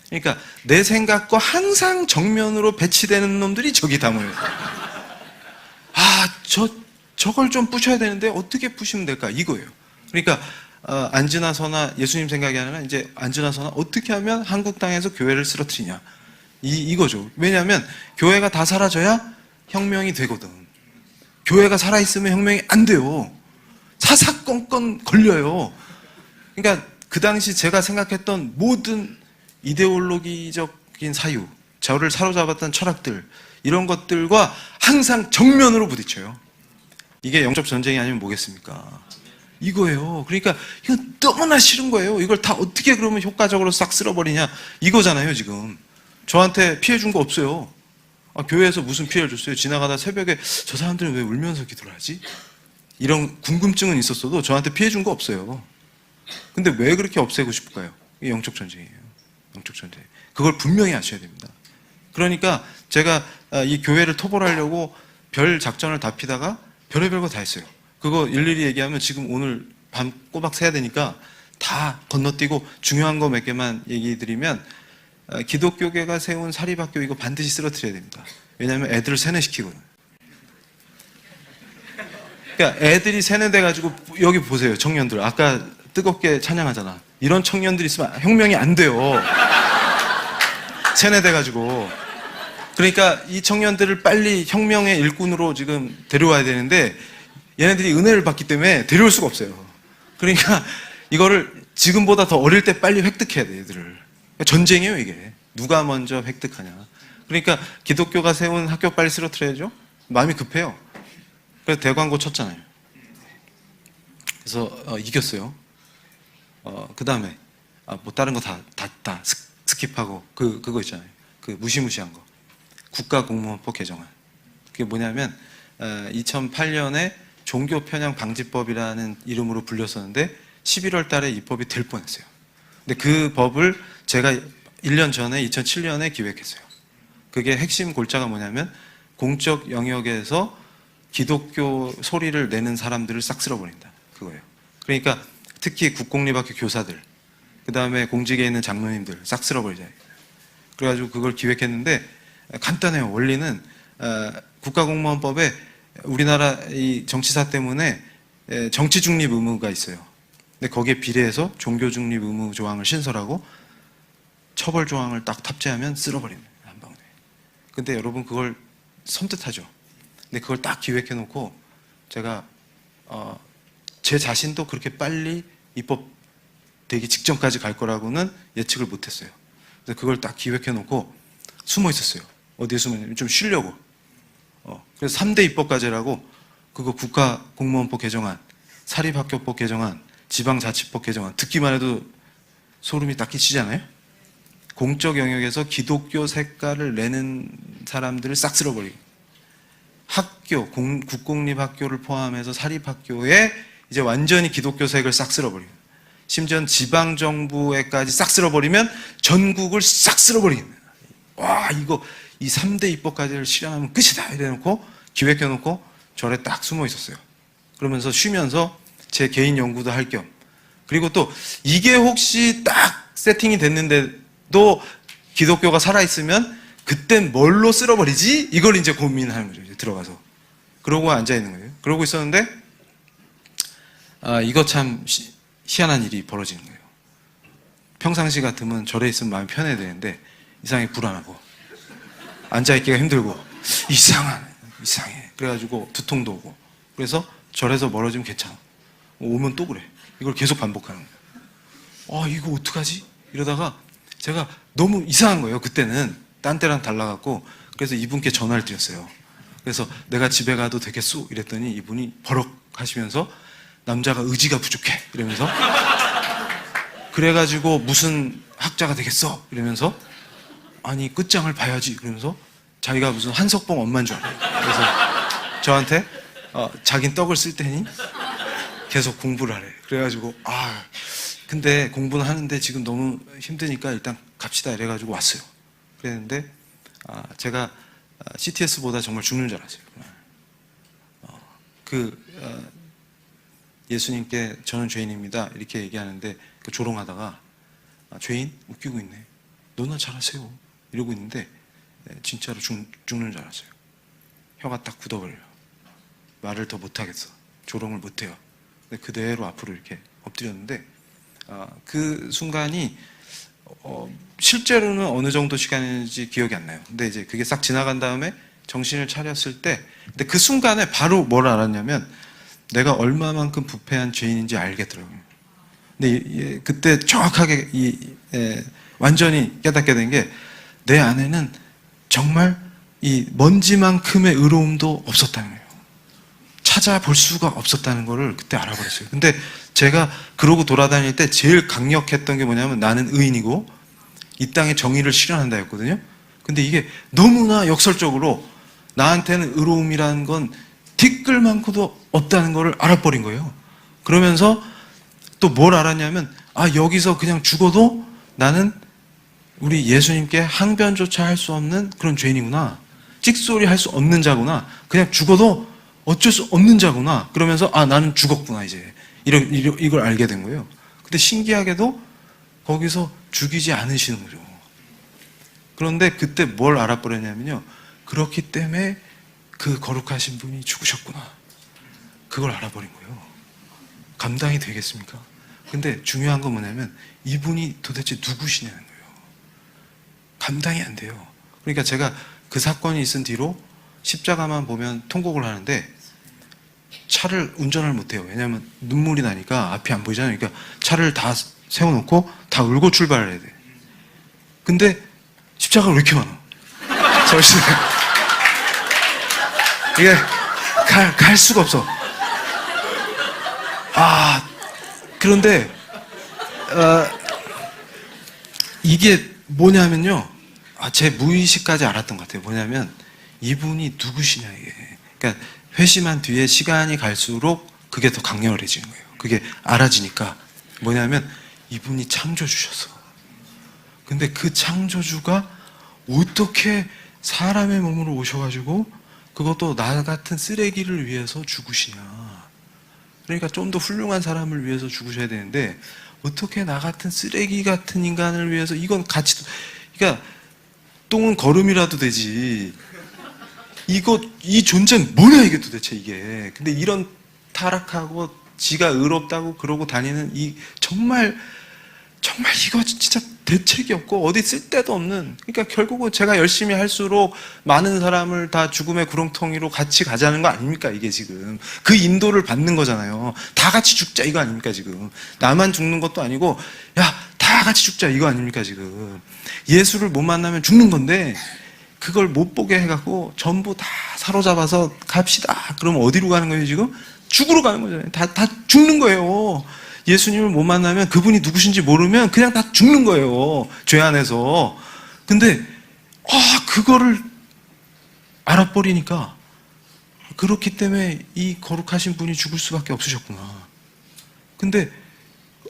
그러니까 내 생각과 항상 정면으로 배치되는 놈들이 저기 다 모여요. 저걸 좀 부셔야 되는데 어떻게 부시면 될까, 이거예요. 그러니까 안지나 서나 예수님 생각이 아니라 이제 안지나 서나 어떻게 하면 한국 땅에서 교회를 쓰러뜨리냐, 이거죠. 왜냐하면 교회가 다 사라져야 혁명이 되거든. 교회가 살아있으면 혁명이 안 돼요. 사사건건 걸려요. 그러니까 그 당시 제가 생각했던 모든 이데올로기적인 사유, 저를 사로잡았던 철학들, 이런 것들과 항상 정면으로 부딪혀요. 이게 영적 전쟁이 아니면 뭐겠습니까? 이거예요. 그러니까 이건 너무나 싫은 거예요. 이걸 다 어떻게 그러면 효과적으로 싹 쓸어버리냐, 이거잖아요 지금. 저한테 피해 준 거 없어요. 교회에서 무슨 피해를 줬어요? 지나가다 새벽에 저 사람들은 왜 울면서 기도를 하지? 이런 궁금증은 있었어도 저한테 피해 준 거 없어요. 근데 왜 그렇게 없애고 싶을까요? 이게 영적 전쟁이에요. 영적 전쟁. 그걸 분명히 아셔야 됩니다. 그러니까 제가 이 교회를 토벌하려고 별 작전을 다 피다가 별의별 거 다 했어요. 그거 일일이 얘기하면 지금 오늘 밤 꼬박 새야 되니까 다 건너뛰고 중요한 거 몇 개만 얘기 드리면, 기독교계가 세운 사립학교 이거 반드시 쓰러뜨려야 됩니다. 왜냐하면 애들을 세뇌시키거든. 그러니까 애들이 세뇌돼가지고, 여기 보세요 청년들, 아까 뜨겁게 찬양하잖아. 이런 청년들이 있으면 혁명이 안 돼요. 세뇌돼가지고. 그러니까 이 청년들을 빨리 혁명의 일꾼으로 지금 데려와야 되는데, 얘네들이 은혜를 받기 때문에 데려올 수가 없어요. 그러니까 이거를 지금보다 더 어릴 때 빨리 획득해야 돼, 얘들을. 전쟁이에요 이게. 누가 먼저 획득하냐. 그러니까 기독교가 세운 학교 빨리 쓰러뜨려야죠. 마음이 급해요. 그래서 대광고 쳤잖아요. 그래서 이겼어요. 그 다음에 뭐 다른 거 다 스킵하고 그거 있잖아요. 그 무시무시한 거. 국가공무원법 개정안. 그게 뭐냐면 2008년에 종교 편향 방지법이라는 이름으로 불렸었는데 11월 달에 이 법이 될 뻔했어요. 근데 그 법을 제가 1년 전에 2007년에 기획했어요. 그게 핵심 골자가 뭐냐면, 공적 영역에서 기독교 소리를 내는 사람들을 싹 쓸어버린다, 그거예요. 그러니까 특히 국공립학교 교사들, 그 다음에 공직에 있는 장로님들 싹 쓸어버리자. 그래가지고 그걸 기획했는데 간단해요. 원리는 국가공무원법에 우리나라 이 정치사 때문에 정치 중립 의무가 있어요. 근데 거기에 비례해서 종교 중립 의무 조항을 신설하고 처벌 조항을 딱 탑재하면 쓸어버리는 한 방에. 근데 여러분 그걸 섬뜩하죠. 근데 그걸 딱 기획해 놓고 제가 제 자신도 그렇게 빨리 입법 되기 직전까지 갈 거라고는 예측을 못했어요. 그래서 그걸 딱 기획해 놓고 숨어 있었어요. 어디에 숨었냐면 좀 쉬려고. 그래서 3대 입법과제라고 그거 국가공무원법 개정안, 사립학교법 개정안, 지방자치법 개정안 듣기만 해도 소름이 딱 끼치잖아요. 공적 영역에서 기독교 색깔을 내는 사람들을 싹 쓸어버리고 학교, 국공립학교를 포함해서 사립학교에 이제 완전히 기독교색을 싹 쓸어버리고 심지어 지방정부에까지 싹 쓸어버리면 전국을 싹 쓸어버리는 와 이거 이 3대 입법까지를 실현하면 끝이다 이래놓고 기획해놓고 절에 딱 숨어 있었어요. 그러면서 쉬면서 제 개인 연구도 할 겸 그리고 또 이게 혹시 딱 세팅이 됐는데도 기독교가 살아있으면 그땐 뭘로 쓸어버리지? 이걸 이제 고민하는 거죠. 이제 들어가서. 그러고 앉아있는 거예요. 그러고 있었는데 이거 참 희한한 일이 벌어지는 거예요. 평상시 같으면 절에 있으면 마음이 편해야 되는데 이상하게 불안하고 앉아있기가 힘들고 이상해. 그래가지고 두통도 오고 그래서 절에서 멀어지면 괜찮아. 오면 또 그래. 이걸 계속 반복하는 거예요. 이거 어떡하지? 이러다가 제가 너무 이상한 거예요. 그때는 딴 때랑 달라갖고 그래서 이분께 전화를 드렸어요. 그래서 내가 집에 가도 되겠소? 이랬더니 이분이 버럭 하시면서 남자가 의지가 부족해 이러면서 그래가지고 무슨 학자가 되겠어? 이러면서 아니 끝장을 봐야지 그러면서 자기가 무슨 한석봉 엄마인 줄 알아요. 그래서 저한테 자긴 떡을 쓸 테니 계속 공부를 하래. 그래가지고 근데 공부는 하는데 지금 너무 힘드니까 일단 갑시다 이래가지고 왔어요. 그랬는데 제가 CTS보다 정말 죽는 줄 알았어요. 예수님께 저는 죄인입니다 이렇게 얘기하는데 그 조롱하다가 죄인? 웃기고 있네. 너나 잘하세요 이러고 있는데 진짜로 죽는 줄 알았어요. 혀가 딱 굳어버려요. 말을 더 못하겠어. 조롱을 못해요. 근데 그대로 앞으로 이렇게 엎드렸는데 그 순간이 실제로는 어느 정도 시간인지 기억이 안 나요. 근데 이제 그게 싹 지나간 다음에 정신을 차렸을 때 근데 그 순간에 바로 뭘 알았냐면 내가 얼마만큼 부패한 죄인인지 알겠더라고요. 근데 그때 정확하게 완전히 깨닫게 된 게 내 안에는 정말 이 먼지만큼의 의로움도 없었다는 거예요. 찾아볼 수가 없었다는 거를 그때 알아버렸어요. 근데 제가 그러고 돌아다닐 때 제일 강력했던 게 뭐냐면 나는 의인이고 이 땅에 정의를 실현한다였거든요. 근데 이게 너무나 역설적으로 나한테는 의로움이라는 건 티끌만큼도 없다는 거를 알아버린 거예요. 그러면서 또 뭘 알았냐면 여기서 그냥 죽어도 나는 우리 예수님께 항변조차 할 수 없는 그런 죄인이구나. 찍소리 할 수 없는 자구나. 그냥 죽어도 어쩔 수 없는 자구나. 그러면서 나는 죽었구나 이제 이걸 알게 된 거예요. 근데 신기하게도 거기서 죽이지 않으시는 거죠. 그런데 그때 뭘 알아버렸냐면요. 그렇기 때문에 그 거룩하신 분이 죽으셨구나. 그걸 알아버린 거예요. 감당이 되겠습니까? 근데 중요한 건 뭐냐면 이분이 도대체 누구시냐는 거예요. 감당이 안 돼요. 그러니까 제가 그 사건이 있은 뒤로 십자가만 보면 통곡을 하는데 차를 운전을 못해요. 왜냐하면 눈물이 나니까 앞이 안 보이잖아요. 그러니까 차를 다 세워놓고 다 울고 출발을 해야 돼. 근데 십자가가 왜 이렇게 많아? 잠시만요. 이게 갈 수가 없어. 그런데 이게 뭐냐면요. 제 무의식까지 알았던 것 같아요. 뭐냐면 이분이 누구시냐 이게. 그러니까 회심한 뒤에 시간이 갈수록 그게 더 강렬해지는 거예요. 그게 알아지니까 뭐냐면 이분이 창조주셔서. 근데 그 창조주가 어떻게 사람의 몸으로 오셔가지고 그것도 나 같은 쓰레기를 위해서 죽으시냐. 그러니까 좀 더 훌륭한 사람을 위해서 죽으셔야 되는데 어떻게 나 같은 쓰레기 같은 인간을 위해서 이건 가치도 그러니까 똥은 거름이라도 되지. 이 존재는 뭐냐 이게 도대체 이게. 근데 이런 타락하고 지가 의롭다고 그러고 다니는 이 정말 이거 진짜 대책이 없고 어디 쓸데도 없는, 그러니까 결국은 제가 열심히 할수록 많은 사람을 다 죽음의 구렁텅이로 같이 가자는 거 아닙니까? 이게 지금 그 인도를 받는 거잖아요. 다 같이 죽자 이거 아닙니까? 지금 나만 죽는 것도 아니고 야 다 같이 죽자 이거 아닙니까? 지금 예수를 못 만나면 죽는 건데 그걸 못 보게 해갖고 전부 다 사로잡아서 갑시다. 그러면 어디로 가는 거예요 지금? 죽으러 가는 거잖아요. 다 죽는 거예요. 예수님을 못 만나면 그분이 누구신지 모르면 그냥 다 죽는 거예요. 죄 안에서. 근데 그거를 알아버리니까 그렇기 때문에 이 거룩하신 분이 죽을 수밖에 없으셨구나. 근데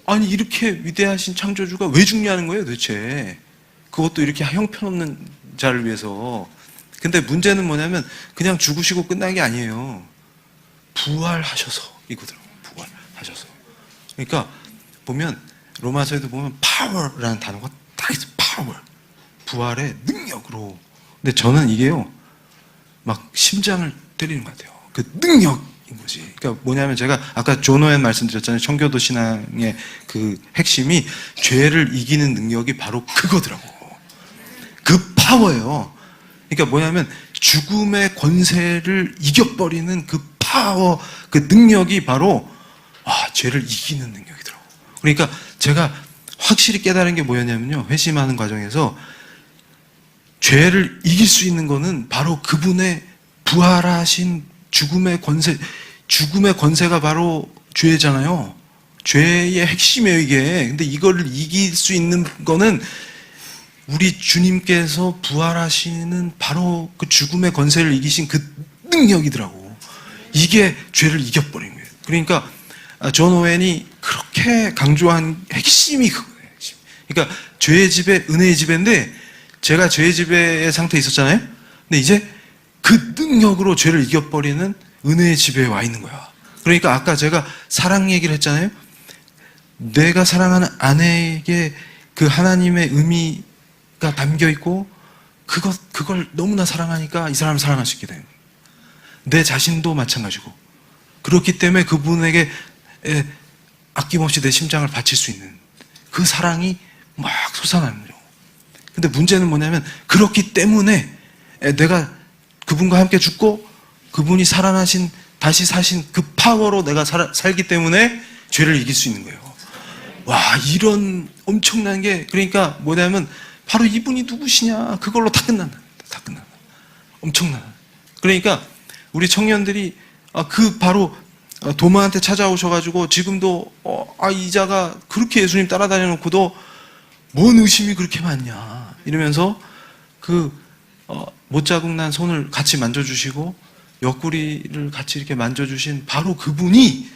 아니 이렇게 위대하신 창조주가 왜 죽냐는 거예요 도대체. 그것도 이렇게 형편없는 자를 위해서. 근데 문제는 뭐냐면 그냥 죽으시고 끝난 게 아니에요. 부활하셔서 이거더라고요. 부활하셔서. 그러니까 보면 로마서에도 보면 power라는 단어가 딱 있어요. power. 부활의 능력으로. 근데 저는 이게요 막 심장을 때리는 것 같아요. 그 능력인 거지. 그러니까 뭐냐면 제가 아까 존 오웬 말씀드렸잖아요. 청교도 신앙의 그 핵심이 죄를 이기는 능력이 바로 그거더라고. 그 파워예요. 그러니까 뭐냐면 죽음의 권세를 이겨버리는 그 파워, 그 능력이 바로 죄를 이기는 능력이더라고. 그러니까 제가 확실히 깨달은 게 뭐였냐면요, 회심하는 과정에서 죄를 이길 수 있는 거는 바로 그분의 부활하신 죽음의 권세가 바로 죄잖아요. 죄의 핵심이에요 이게. 근데 이거를 이길 수 있는 거는 우리 주님께서 부활하시는 바로 그 죽음의 권세를 이기신 그 능력이더라고. 이게 죄를 이겨버린 거예요. 그러니까 존 오웬이 그렇게 강조한 핵심이 그거예요. 핵심. 그러니까 죄의 지배, 은혜의 지배인데 제가 죄의 지배의 상태에 있었잖아요. 근데 이제 그 능력으로 죄를 이겨버리는 은혜의 지배에 와 있는 거야. 그러니까 아까 제가 사랑 얘기를 했잖아요. 내가 사랑하는 아내에게 그 하나님의 의미가 담겨 있고 그걸 너무나 사랑하니까 이 사람을 사랑할 수 있게 되는 거예요. 내 자신도 마찬가지고. 그렇기 때문에 그분에게 아낌없이 내 심장을 바칠 수 있는 그 사랑이 막 솟아나는 거죠. 근데 문제는 뭐냐면 그렇기 때문에 내가 그분과 함께 죽고 그분이 살아나신 다시 사신 그 파워로 내가 살기 때문에 죄를 이길 수 있는 거예요. 와, 이런 엄청난 게, 그러니까 뭐냐면 바로 이분이 누구시냐 그걸로 다 끝난다. 다 끝난다. 엄청난. 그러니까 우리 청년들이 그 바로 도마한테 찾아오셔가지고 지금도 이자가 그렇게 예수님 따라다녀 놓고도 뭔 의심이 그렇게 많냐 이러면서 그 못자국난 손을 같이 만져주시고 옆구리를 같이 이렇게 만져주신 바로 그분이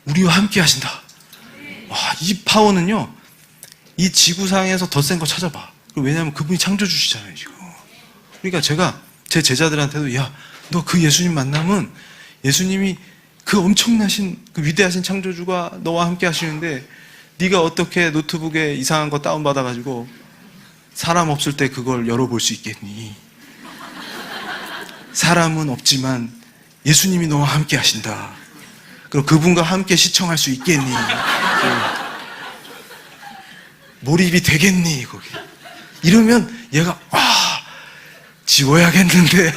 우리와 함께 하신다. 와, 이 파워는요 이 지구상에서 더 센 거 찾아봐. 왜냐하면 그분이 창조주시잖아요 지금. 그러니까 제가 제 제자들한테도 야, 너 그 예수님 만나면 예수님이 그 엄청나신 그 위대하신 창조주가 너와 함께 하시는데 네가 어떻게 노트북에 이상한 거 다운받아가지고 사람 없을 때 그걸 열어볼 수 있겠니? 사람은 없지만 예수님이 너와 함께 하신다. 그럼 그분과 함께 시청할 수 있겠니? 몰입이 되겠니? 거기. 이러면 얘가 지워야겠는데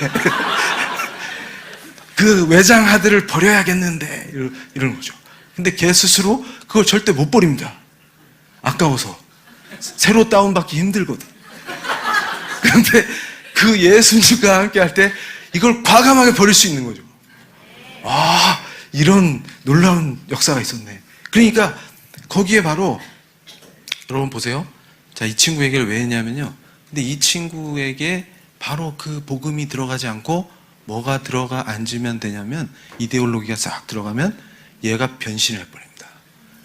그 외장하드를 버려야겠는데 이러는 거죠. 근데 걔 스스로 그걸 절대 못 버립니다. 아까워서. 새로 다운받기 힘들거든. 그런데 그 예수님과 함께 할 때 이걸 과감하게 버릴 수 있는 거죠. 이런 놀라운 역사가 있었네. 그러니까 거기에 바로 여러분 보세요. 자, 이 친구 얘기를 왜 했냐면요. 근데 이 친구에게 바로 그 복음이 들어가지 않고 뭐가 들어가 앉으면 되냐면 이데올로기가 싹 들어가면 얘가 변신을 해버립니다.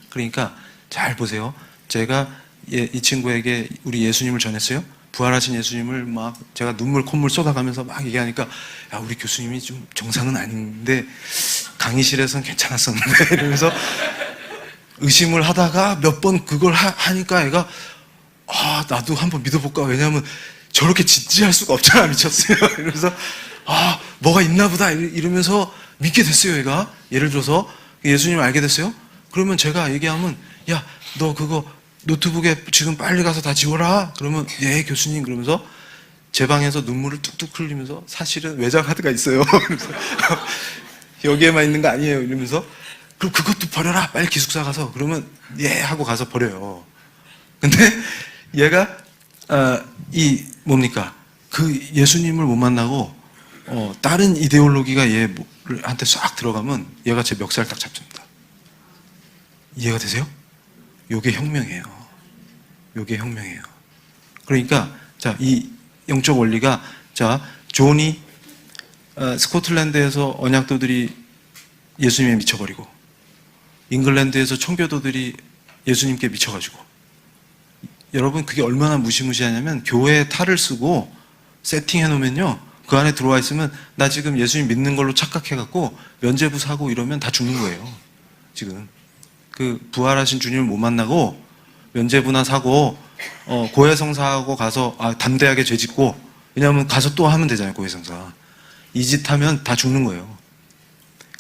그러니까 잘 보세요. 제가 이 친구에게 우리 예수님을 전했어요. 부활하신 예수님을 막 제가 눈물 콧물 쏟아가면서 막 얘기하니까 야, 우리 교수님이 좀 정상은 아닌데 강의실에서는 괜찮았었는데 이러면서 의심을 하다가 몇 번 그걸 하니까 애가 나도 한번 믿어볼까. 왜냐하면 저렇게 진지할 수가 없잖아, 미쳤어요. 이러면서 아, 뭐가 있나 보다 이러면서 믿게 됐어요, 얘가. 예를 들어서 예수님을 알게 됐어요. 그러면 제가 얘기하면 야, 너 그거 노트북에 지금 빨리 가서 다 지워라. 그러면 예, 교수님. 그러면서 제 방에서 눈물을 뚝뚝 흘리면서 사실은 외장 하드가 있어요. 그래서 여기에만 있는 거 아니에요. 이러면서 그럼 그것도 버려라. 빨리 기숙사 가서. 그러면 예 하고 가서 버려요. 근데 얘가 뭡니까? 그 예수님을 못 만나고 다른 이데올로기가 얘한테 싹 들어가면 얘가 제 멱살 딱 잡습니다. 이해가 되세요? 요게 혁명이에요. 요게 혁명이에요. 그러니까 자, 이 영적 원리가 자, 존이 스코틀랜드에서 언약도들이 예수님에 미쳐버리고 잉글랜드에서 청교도들이 예수님께 미쳐가지고 여러분 그게 얼마나 무시무시하냐면 교회에 탈을 쓰고 세팅해 놓으면요 그 안에 들어와 있으면 나 지금 예수님 믿는 걸로 착각해갖고 면죄부 사고 이러면 다 죽는 거예요. 지금 그 부활하신 주님을 못 만나고 면죄부나 사고 고해성사하고 가서 담대하게 죄짓고 왜냐하면 가서 또 하면 되잖아요. 고해성사 이 짓 하면 다 죽는 거예요.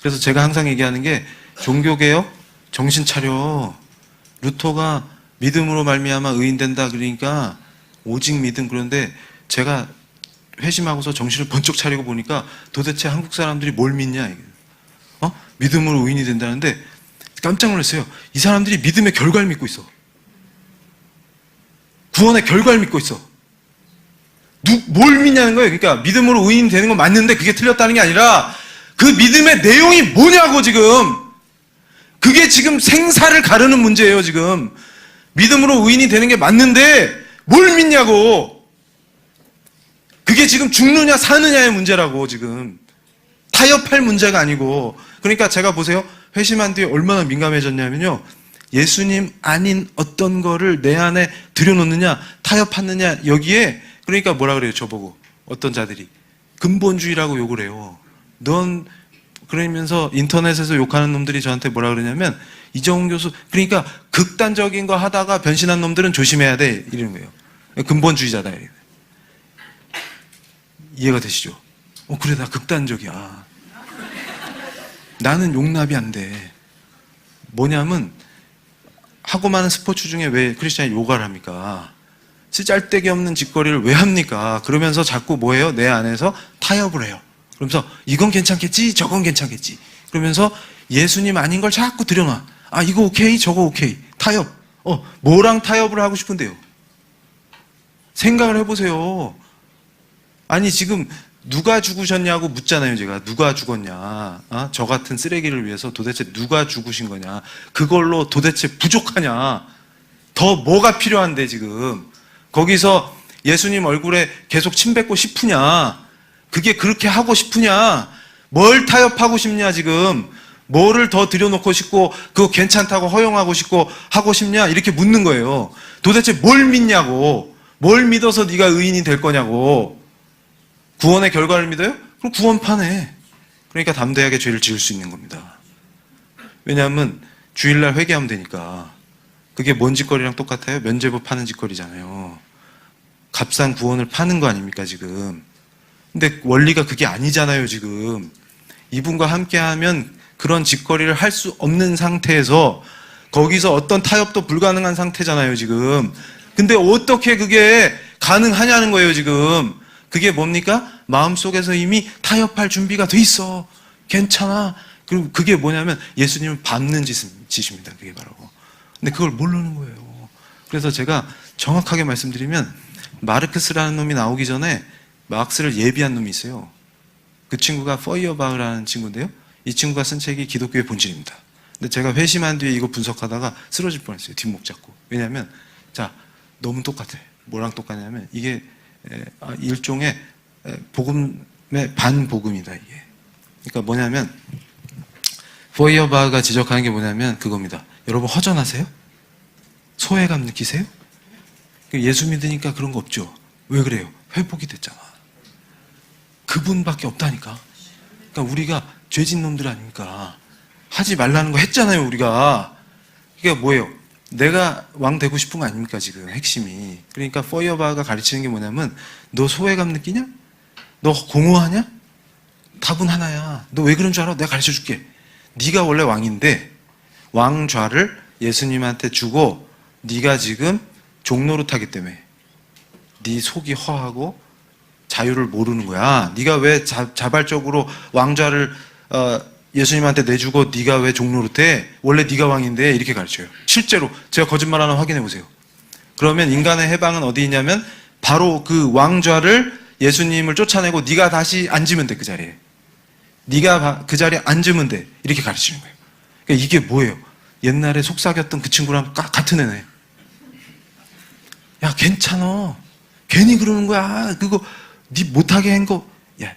그래서 제가 항상 얘기하는 게 종교개혁 정신 차려. 루터가 믿음으로 말미암아 의인된다 그러니까 오직 믿음. 그런데 제가 회심하고서 정신을 번쩍 차리고 보니까 도대체 한국 사람들이 뭘 믿냐 이게. 믿음으로 의인이 된다는데 깜짝 놀랐어요. 이 사람들이 믿음의 결과를 믿고 있어. 구원의 결과를 믿고 있어. 뭘 믿냐는 거예요. 그러니까 믿음으로 의인 되는 건 맞는데 그게 틀렸다는 게 아니라 그 믿음의 내용이 뭐냐고 지금. 그게 지금 생사를 가르는 문제예요 지금. 믿음으로 의인이 되는 게 맞는데 뭘 믿냐고. 그게 지금 죽느냐 사느냐의 문제라고 지금. 타협할 문제가 아니고. 그러니까 제가 보세요. 회심한 뒤에 얼마나 민감해졌냐면요. 예수님 아닌 어떤 거를 내 안에 들여놓느냐 타협하느냐 여기에 그러니까 뭐라 그래요 저보고 어떤 자들이 근본주의라고 욕을 해요. 넌 그러면서 인터넷에서 욕하는 놈들이 저한테 뭐라 그러냐면 이정훈 교수 그러니까 극단적인 거 하다가 변신한 놈들은 조심해야 돼 이러는 거예요. 근본주의자다. 이해가 되시죠? 그래 나 극단적이야. 나는 용납이 안 돼. 뭐냐면 하고 많은 스포츠 중에 왜 크리스찬이 요가를 합니까? 쓰잘데기 없는 짓거리를 왜 합니까? 그러면서 자꾸 뭐예요? 내 안에서 타협을 해요. 그러면서 이건 괜찮겠지, 저건 괜찮겠지. 그러면서 예수님 아닌 걸 자꾸 들여놔. 이거 오케이, 저거 오케이. 타협. 뭐랑 타협을 하고 싶은데요? 생각을 해보세요. 아니 지금 누가 죽으셨냐고 묻잖아요 제가. 누가 죽었냐. 저 같은 쓰레기를 위해서 도대체 누가 죽으신 거냐. 그걸로 도대체 부족하냐. 더 뭐가 필요한데 지금. 거기서 예수님 얼굴에 계속 침 뱉고 싶으냐. 그게 그렇게 하고 싶으냐. 뭘 타협하고 싶냐 지금. 뭐를 더 들여놓고 싶고 그거 괜찮다고 허용하고 싶고 하고 싶냐 이렇게 묻는 거예요. 도대체 뭘 믿냐고. 뭘 믿어서 네가 의인이 될 거냐고. 구원의 결과를 믿어요? 그럼 구원파네. 그러니까 담대하게 죄를 지을 수 있는 겁니다. 왜냐하면 주일날 회개하면 되니까. 그게 뭔 짓거리랑 똑같아요? 면죄부 파는 짓거리잖아요. 값싼 구원을 파는 거 아닙니까 지금. 근데 원리가 그게 아니잖아요 지금. 이분과 함께하면 그런 짓거리를 할 수 없는 상태에서 거기서 어떤 타협도 불가능한 상태잖아요 지금. 근데 어떻게 그게 가능하냐는 거예요 지금. 그게 뭡니까? 마음속에서 이미 타협할 준비가 돼 있어. 괜찮아. 그리고 그게 뭐냐면 예수님을 밟는 짓입니다. 그게 바로. 근데 그걸 모르는 거예요. 그래서 제가 정확하게 말씀드리면 마르크스라는 놈이 나오기 전에 막스를 예비한 놈이 있어요. 그 친구가 포이어바흐라는 친구인데요. 이 친구가 쓴 책이 기독교의 본질입니다. 근데 제가 회심한 뒤에 이거 분석하다가 쓰러질 뻔했어요. 뒷목 잡고. 왜냐하면 자 너무 똑같아. 뭐랑 똑같냐면 이게 일종의 복음의 반복음이다 이게. 그러니까 뭐냐면 포이어바흐가 지적하는 게 뭐냐면 그겁니다. 여러분 허전하세요? 소외감 느끼세요? 예수 믿으니까 그런 거 없죠. 왜 그래요? 회복이 됐잖아. 그분밖에 없다니까. 그러니까 우리가 죄진 놈들 아닙니까? 하지 말라는 거 했잖아요 우리가. 그러니까 뭐예요? 내가 왕 되고 싶은 거 아닙니까, 지금 핵심이. 그러니까 포이어바가 가르치는 게 뭐냐면, 너 소외감 느끼냐? 너 공허하냐? 답은 하나야. 너 왜 그런 줄 알아? 내가 가르쳐 줄게. 네가 원래 왕인데 왕좌를 예수님한테 주고 네가 지금 종노릇하기 때문에 네 속이 허하고 자유를 모르는 거야. 네가 왜 자발적으로 왕좌를 예수님한테 내주고 네가 왜 종노릇해? 원래 네가 왕인데 이렇게 가르쳐요. 실제로 제가 거짓말 하나 확인해 보세요. 그러면 인간의 해방은 어디 있냐면 바로 그 왕좌를 예수님을 쫓아내고 네가 다시 앉으면 돼. 그 자리에. 네가 그 자리에 앉으면 돼. 이렇게 가르치는 거예요. 그러니까 이게 뭐예요? 옛날에 속삭였던 그 친구랑 같은 애네. 야, 괜찮아. 괜히 그러는 거야. 그거 네 못하게 한 거, 야,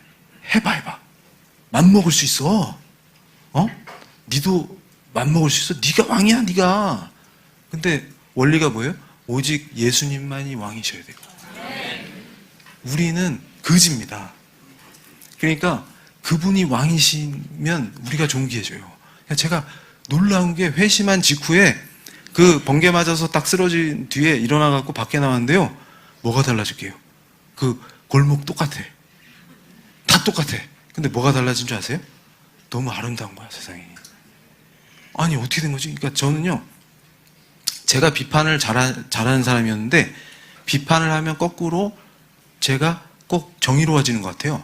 해봐. 맘먹을 수 있어. 니도 맘먹을 수 있어. 네가 왕이야, 네가. 근데 원리가 뭐예요? 오직 예수님만이 왕이셔야 돼요. 우리는 거지입니다. 그러니까 그분이 왕이시면 우리가 존귀해져요. 제가 놀라운 게 회심한 직후에 그 번개 맞아서 딱 쓰러진 뒤에 일어나갖고 밖에 나왔는데요. 뭐가 달라질게요? 그 골목 똑같아. 다 똑같아. 근데 뭐가 달라진 줄 아세요? 너무 아름다운 거야, 세상이. 아니, 어떻게 된 거지? 그러니까 저는요, 제가 비판을 잘하는 사람이었는데, 비판을 하면 거꾸로 제가 꼭 정의로워지는 것 같아요.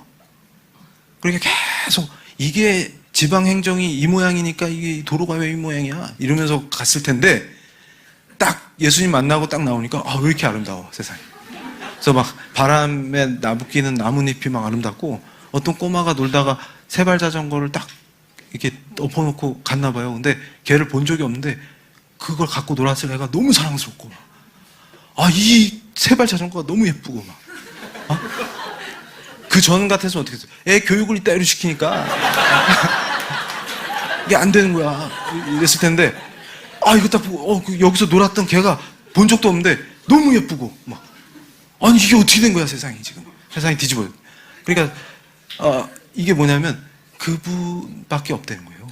그러니까 계속, 이게 지방 행정이 이 모양이니까 이게 도로가 왜 이 모양이야? 이러면서 갔을 텐데, 딱 예수님 만나고 딱 나오니까, 왜 이렇게 아름다워, 세상에. 그래서 막 바람에 나부끼는 나뭇잎이 막 아름답고, 어떤 꼬마가 놀다가 세발 자전거를 딱 이렇게 엎어놓고 갔나 봐요. 근데 걔를 본 적이 없는데 그걸 갖고 놀았을 애가 너무 사랑스럽고, 이 세발 자전거가 너무 예쁘고 막. 그 전 같아서 어떻게 했어요? 애 교육을 이따위로 시키니까 이게 안 되는 거야. 이랬을 텐데, 이거 딱 보고 여기서 놀았던 걔가 본 적도 없는데 너무 예쁘고 막. 아니, 이게 어떻게 된 거야, 세상이 지금. 세상이 뒤집어요. 그러니까 이게 뭐냐면 그분밖에 없다는 거예요.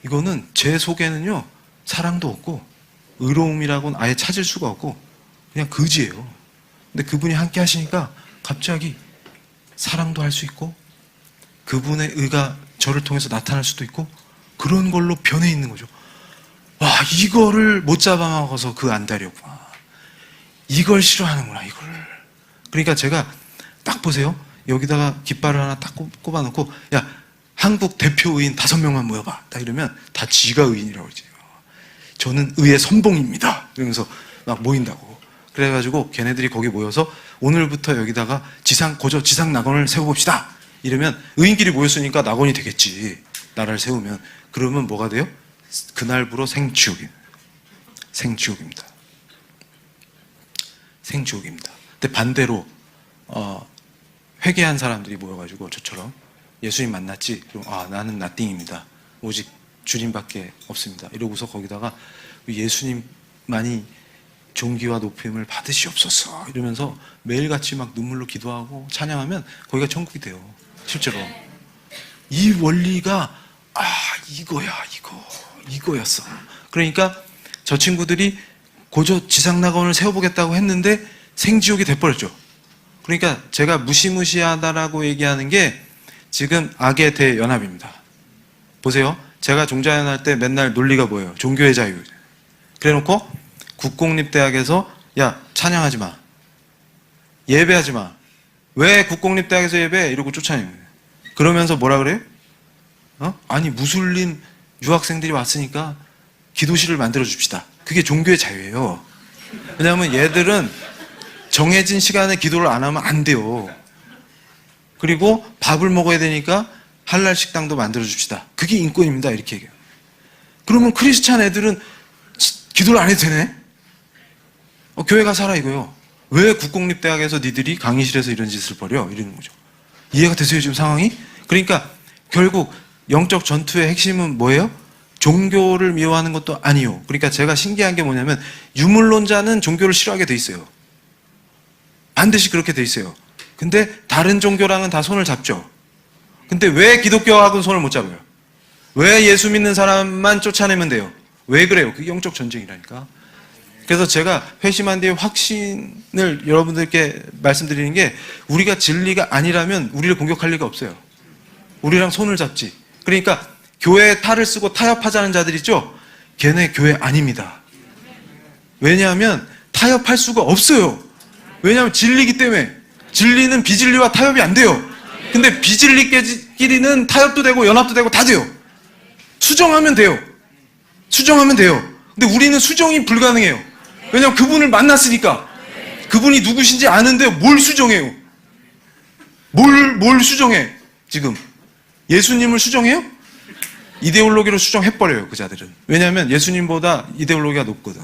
이거는 제 속에는요, 사랑도 없고 의로움이라고는 아예 찾을 수가 없고 그냥 거지예요. 근데 그분이 함께 하시니까 갑자기 사랑도 할 수 있고 그분의 의가 저를 통해서 나타날 수도 있고 그런 걸로 변해 있는 거죠. 와, 이거를 못 잡아먹어서 그 안달이었구나. 이걸 싫어하는구나, 이걸. 그러니까 제가 딱 보세요. 여기다가 깃발을 하나 딱 꼽아놓고, 야, 한국 대표 의인 5명만 모여봐. 딱 이러면 다 지가 의인이라고 그러지. 저는 의의 선봉입니다. 이러면서 막 모인다고. 그래가지고 걔네들이 거기 모여서 오늘부터 여기다가 고저 지상 낙원을 세워봅시다. 이러면 의인끼리 모였으니까 낙원이 되겠지. 나라를 세우면. 그러면 뭐가 돼요? 그날부로 생지옥입니다. 생지옥입니다. 근데 반대로 회개한 사람들이 모여가지고 저처럼 예수님 만났지? 그럼 나는 나띵입니다. 오직 주님밖에 없습니다. 이러고서 거기다가 예수님만이 존귀와 높임을 받으시옵소서 이러면서 매일같이 막 눈물로 기도하고 찬양하면 거기가 천국이 돼요. 실제로. 이 원리가 이거였어. 그러니까 저 친구들이 고저 지상낙원을 세워보겠다고 했는데 생지옥이 돼버렸죠. 그러니까 제가 무시무시하다라고 얘기하는 게 지금 악의 대연합입니다. 보세요. 제가 종자연할 때 맨날 논리가 뭐예요? 종교의 자유. 그래놓고 국공립대학에서 야, 찬양하지 마. 예배하지 마. 왜 국공립대학에서 예배해? 이러고 쫓아내요. 그러면서 뭐라 그래요? 아니, 무슬림 유학생들이 왔으니까 기도실을 만들어 줍시다. 그게 종교의 자유예요. 왜냐하면 얘들은 정해진 시간에 기도를 안 하면 안 돼요. 그리고 밥을 먹어야 되니까 할랄 식당도 만들어 줍시다. 그게 인권입니다. 이렇게 얘기해요. 그러면 크리스찬 애들은 기도를 안 해도 되네? 교회 가서 하라 이거요. 왜 국공립대학에서 니들이 강의실에서 이런 짓을 벌여? 이러는 거죠. 이해가 되세요, 지금 상황이? 그러니까 결국 영적 전투의 핵심은 뭐예요? 종교를 미워하는 것도 아니요. 그러니까 제가 신기한 게 뭐냐면 유물론자는 종교를 싫어하게 돼 있어요. 반드시 그렇게 돼 있어요. 근데 다른 종교랑은 다 손을 잡죠. 근데 왜 기독교하고는 손을 못 잡아요? 왜 예수 믿는 사람만 쫓아내면 돼요? 왜 그래요? 그게 영적 전쟁이라니까. 그래서 제가 회심한 뒤에 확신을 여러분들께 말씀드리는 게, 우리가 진리가 아니라면 우리를 공격할 리가 없어요. 우리랑 손을 잡지. 그러니까 교회에 탈을 쓰고 타협하자는 자들 있죠? 걔네 교회 아닙니다. 왜냐하면 타협할 수가 없어요. 왜냐하면 진리이기 때문에. 진리는 비진리와 타협이 안 돼요. 근데 비진리끼리는 타협도 되고 연합도 되고 다 돼요. 수정하면 돼요. 수정하면 돼요. 근데 우리는 수정이 불가능해요. 왜냐하면 그분을 만났으니까. 그분이 누구신지 아는데 뭘 수정해요? 뭘 수정해? 지금 예수님을 수정해요? 이데올로기로 수정해버려요, 그 자들은. 왜냐하면 예수님보다 이데올로기가 높거든.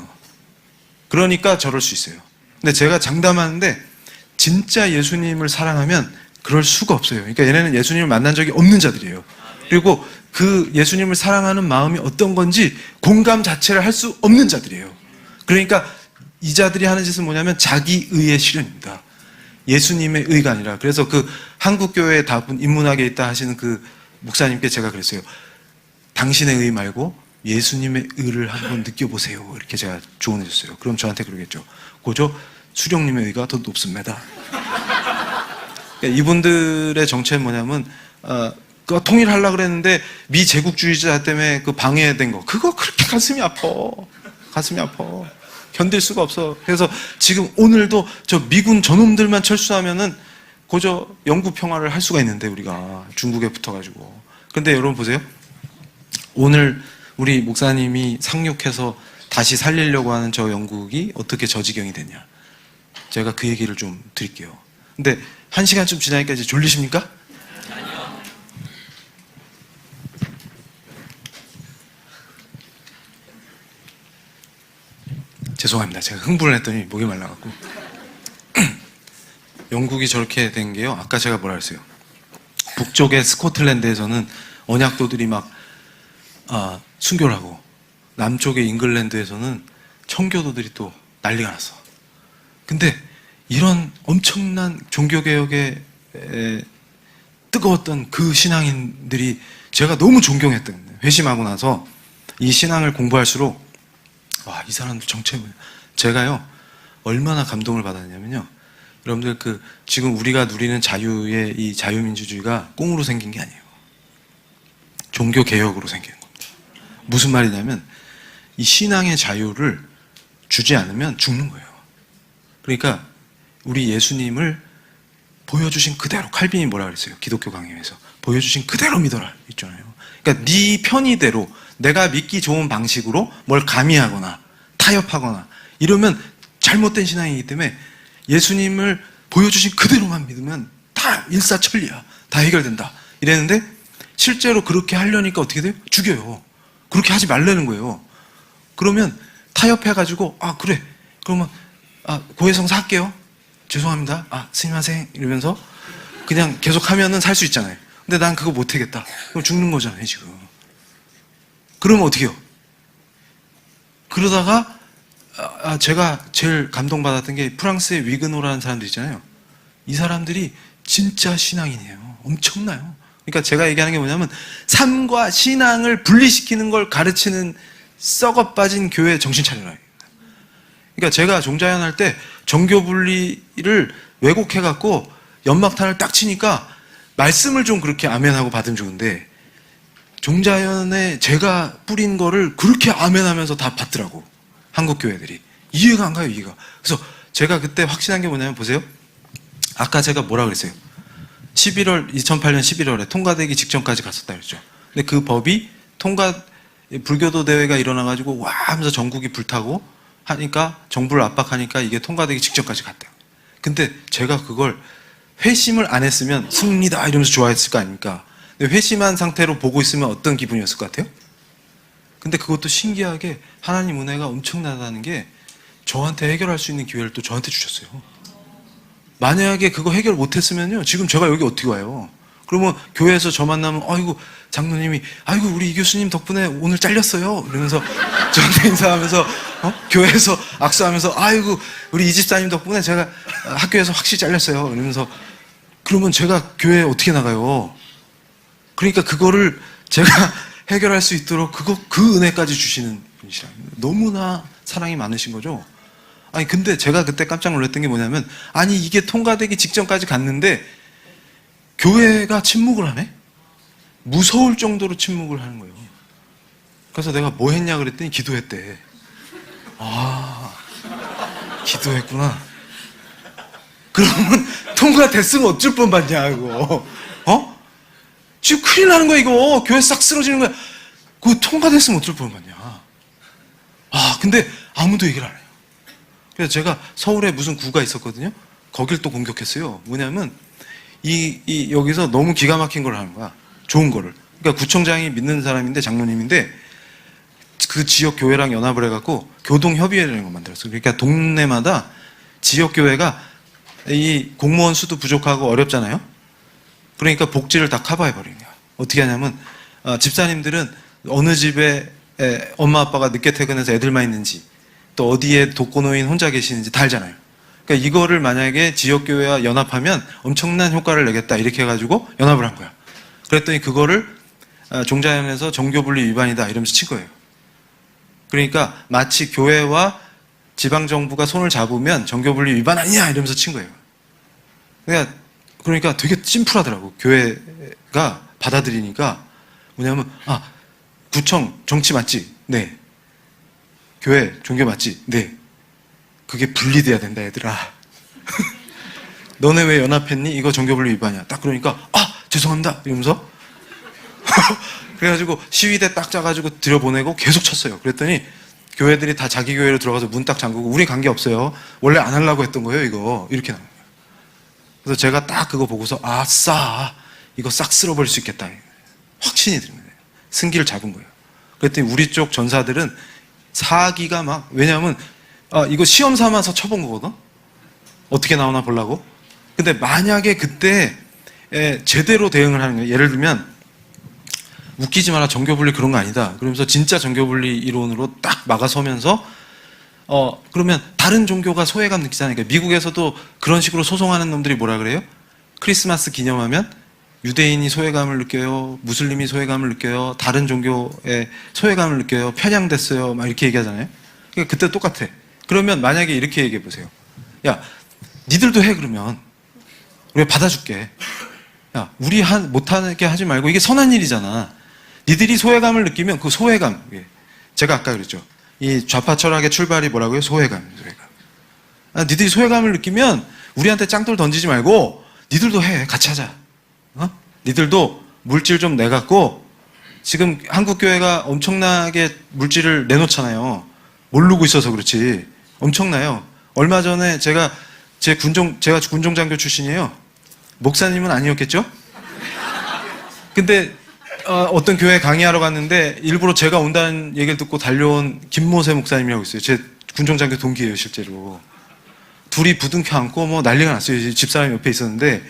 그러니까 저럴 수 있어요. 근데 제가 장담하는데, 진짜 예수님을 사랑하면 그럴 수가 없어요. 그러니까 얘네는 예수님을 만난 적이 없는 자들이에요. 그리고 그 예수님을 사랑하는 마음이 어떤 건지 공감 자체를 할 수 없는 자들이에요. 그러니까 이 자들이 하는 짓은 뭐냐면 자기 의의 실현입니다. 예수님의 의가 아니라. 그래서 그 한국교회에 다분 인문학에 있다 하시는 그 목사님께 제가 그랬어요. 당신의 의 말고 예수님의 의를 한번 느껴보세요. 이렇게 제가 조언해 줬어요. 그럼 저한테 그러겠죠. 고조 수령님의 의가 더 높습니다. 이분들의 정체는 뭐냐면, 그거 통일하려고 그랬는데 미제국주의자 때문에 그 방해된 거, 그거 그렇게 가슴이 아파. 가슴이 아파. 견딜 수가 없어. 그래서 지금 오늘도 저 미군 저놈들만 철수하면은 고저 영구 평화를 할 수가 있는데, 우리가 중국에 붙어가지고. 근데 여러분 보세요. 오늘 우리 목사님이 상륙해서 다시 살리려고 하는 저 영국이 어떻게 저 지경이 됐냐. 제가 그 얘기를 좀 드릴게요. 근데 1시간쯤 지나니까 이제 졸리십니까? 아니요. 죄송합니다. 제가 흥분을 했더니 목이 말라갖고. 영국이 저렇게 된 게요. 아까 제가 뭐라 그랬어요? 북쪽의 스코틀랜드에서는 언약도들이 막 순교를 하고, 남쪽의 잉글랜드에서는 청교도들이 또 난리가 났어. 근데 이런 엄청난 종교개혁에 뜨거웠던 그 신앙인들이 제가 너무 존경했던 거예요. 회심하고 나서 이 신앙을 공부할수록, 와, 이 사람들 정체 뭐야. 제가요, 얼마나 감동을 받았냐면요. 여러분들 지금 우리가 누리는 자유의 이 자유민주주의가 꽁으로 생긴 게 아니에요. 종교개혁으로 생긴 겁니다. 무슨 말이냐면, 이 신앙의 자유를 주지 않으면 죽는 거예요. 그러니까 우리 예수님을 보여주신 그대로, 칼빈이 뭐라 그랬어요? 기독교 강의에서 보여주신 그대로 믿어라 있잖아요. 그러니까 네 편의대로 내가 믿기 좋은 방식으로 뭘 가미하거나 타협하거나 이러면 잘못된 신앙이기 때문에, 예수님을 보여주신 그대로만 믿으면 다 일사천리야. 다 해결된다. 이랬는데 실제로 그렇게 하려니까 어떻게 돼요? 죽여요. 그렇게 하지 말라는 거예요. 그러면 타협해가지고, 그래. 그러면 고해성사 할게요. 죄송합니다. 스미마셍 이러면서 그냥 계속 하면은 살 수 있잖아요. 근데 난 그거 못 하겠다. 그럼 죽는 거잖아요, 지금. 그러면 어떻게 해요? 그러다가 제가 제일 감동받았던 게 프랑스의 위그노라는 사람들 있잖아요. 이 사람들이 진짜 신앙인이에요. 엄청나요. 그러니까 제가 얘기하는 게 뭐냐면, 삶과 신앙을 분리시키는 걸 가르치는 썩어 빠진 교회 정신 차려라. 그러니까 제가 종자연 할 때 정교 분리를 왜곡해갖고 연막탄을 딱 치니까 말씀을 좀 그렇게 아멘하고 받으면 좋은데, 종자연에 제가 뿌린 거를 그렇게 아멘하면서 다 받더라고. 한국 교회들이. 이해가 안 가요, 이해가. 그래서 제가 그때 확신한 게 뭐냐면, 보세요. 아까 제가 뭐라 그랬어요? 2008년 11월에 통과되기 직전까지 갔었다 그랬죠. 근데 그 법이 불교도 대회가 일어나가지고 와 하면서 전국이 불타고 하니까, 정부를 압박하니까 이게 통과되기 직전까지 갔대요. 근데 제가 그걸 회심을 안 했으면 승리다 이러면서 좋아했을 거 아닙니까? 근데 회심한 상태로 보고 있으면 어떤 기분이었을 것 같아요? 근데 그것도 신기하게 하나님 은혜가 엄청나다는 게, 저한테 해결할 수 있는 기회를 또 저한테 주셨어요. 만약에 그거 해결 못했으면요, 지금 제가 여기 어떻게 와요? 그러면 교회에서 저 만나면, 아이고 장로님이, 아이고 우리 이 교수님 덕분에 오늘 잘렸어요 이러면서 저한테 인사하면서, 교회에서 악수하면서, 아이고 우리 이 집사님 덕분에 제가 학교에서 확실히 잘렸어요 이러면서, 그러면 제가 교회에 어떻게 나가요? 그러니까 그거를 제가 해결할 수 있도록 그 은혜까지 주시는 분이시라. 너무나 사랑이 많으신 거죠. 아니 근데 제가 그때 깜짝 놀랐던 게 뭐냐면, 아니 이게 통과되기 직전까지 갔는데 교회가 침묵을 하네? 무서울 정도로 침묵을 하는 거예요. 그래서 내가 뭐 했냐 그랬더니 기도했대. 아, 기도했구나. 그러면 통과됐으면 어쩔 뻔봤냐고. 어? 지금 큰일 나는 거야 이거. 교회 싹 쓰러지는 거야. 그거 통과됐으면 어쩔 뻔봤냐. 아 근데 아무도 얘기를 안 해요. 그래서 제가 서울에 무슨 구가 있었거든요. 거길 또 공격했어요. 뭐냐면 여기서 너무 기가 막힌 걸 하는 거야. 좋은 거를. 그러니까 구청장이 믿는 사람인데, 장로님인데, 그 지역 교회랑 연합을 해갖고 교동협의회라는 걸 만들었어요. 그러니까 동네마다 지역 교회가 이 공무원 수도 부족하고 어렵잖아요. 그러니까 복지를 다 커버해버리는 거야. 어떻게 하냐면, 집사님들은 어느 집에 엄마 아빠가 늦게 퇴근해서 애들만 있는지, 또 어디에 독거노인 혼자 계시는지 다 알잖아요. 그러니까 이거를 만약에 지역교회와 연합하면 엄청난 효과를 내겠다 이렇게 해가지고 연합을 한 거야. 그랬더니 그거를 종자연에서 정교분리 위반이다 이러면서 친 거예요. 그러니까 마치 교회와 지방정부가 손을 잡으면 정교분리 위반 아니냐 이러면서 친 거예요. 그러니까 되게 심플하더라고. 교회가 받아들이니까. 뭐냐면, 구청 정치 맞지? 네. 교회 종교 맞지? 네. 그게 분리돼야 된다 얘들아. 너네 왜 연합했니? 이거 정교분리 위반이야. 딱 그러니까 죄송합니다 이러면서 그래가지고 시위대 딱 짜가지고 들여보내고 계속 쳤어요. 그랬더니 교회들이 다 자기 교회로 들어가서 문 딱 잠그고, 우리 관계 없어요. 원래 안 하려고 했던 거예요 이거. 이렇게 나온 거예요. 그래서 제가 딱 그거 보고서 아싸 이거 싹 쓸어버릴 수 있겠다 확신이 듭니다. 승기를 잡은 거예요. 그랬더니 우리 쪽 전사들은 사기가 막, 왜냐하면 이거 시험 삼아서 쳐본 거거든. 어떻게 나오나 보려고. 근데 만약에 그때 제대로 대응을 하는 거예요. 예를 들면 웃기지 마라 정교분리 그런 거 아니다 그러면서 진짜 정교분리 이론으로 딱 막아서면서 그러면 다른 종교가 소외감 느끼잖아요. 그러니까 미국에서도 그런 식으로 소송하는 놈들이 뭐라 그래요? 크리스마스 기념하면 유대인이 소외감을 느껴요, 무슬림이 소외감을 느껴요, 다른 종교에 소외감을 느껴요, 편향됐어요 막 이렇게 얘기하잖아요. 그러니까 그때 똑같아. 그러면 만약에 이렇게 얘기해 보세요. 야 니들도 해. 그러면 우리가 받아줄게. 야 우리 못하게 하지 말고, 이게 선한 일이잖아. 니들이 소외감을 느끼면 그 소외감, 제가 아까 그랬죠. 이 좌파 철학의 출발이 뭐라고요? 소외감. 니들이 소외감을 느끼면 우리한테 짱돌 던지지 말고 니들도 해. 같이 하자. 니들도 물질 좀 내갖고, 지금 한국교회가 엄청나게 물질을 내놓잖아요. 모르고 있어서 그렇지. 엄청나요. 얼마 전에 제가 군종장교 출신이에요. 목사님은 아니었겠죠? 근데 어떤 교회 강의하러 갔는데 일부러 제가 온다는 얘기를 듣고 달려온 김모세 목사님이라고 있어요. 제 군종장교 동기예요 실제로. 둘이 부둥켜 안고 뭐 난리가 났어요. 집사람이 옆에 있었는데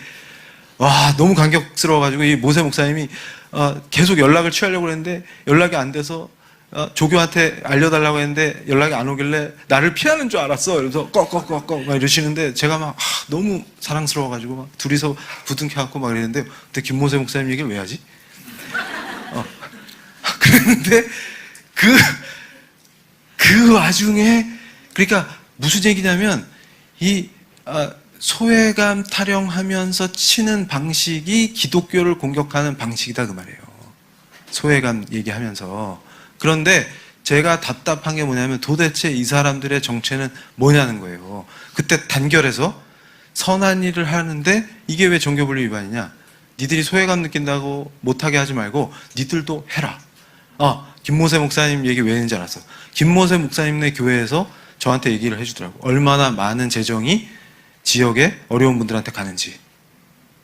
와 너무 감격스러워가지고 이 모세 목사님이 계속 연락을 취하려고 했는데 연락이 안 돼서 조교한테 알려달라고 했는데 연락이 안 오길래 나를 피하는 줄 알았어. 이러면서 꺽꺽꺽꺽 막 이러시는데 제가 막 너무 사랑스러워가지고 막 둘이서 부둥켜 안고 막 이랬는데 그때 김모세 목사님 얘기를 왜 하지? 그랬는데 그 와중에 그러니까 무슨 얘기냐면 이 소외감 타령하면서 치는 방식이 기독교를 공격하는 방식이다 그 말이에요. 소외감 얘기하면서. 그런데 제가 답답한 게 뭐냐면 도대체 이 사람들의 정체는 뭐냐는 거예요. 그때 단결해서 선한 일을 하는데 이게 왜 종교분리 위반이냐. 니들이 소외감 느낀다고 못하게 하지 말고 니들도 해라. 김모세 목사님 얘기 왜 했는지 알았어. 김모세 목사님네 교회에서 저한테 얘기를 해주더라고. 얼마나 많은 재정이 지역에 어려운 분들한테 가는지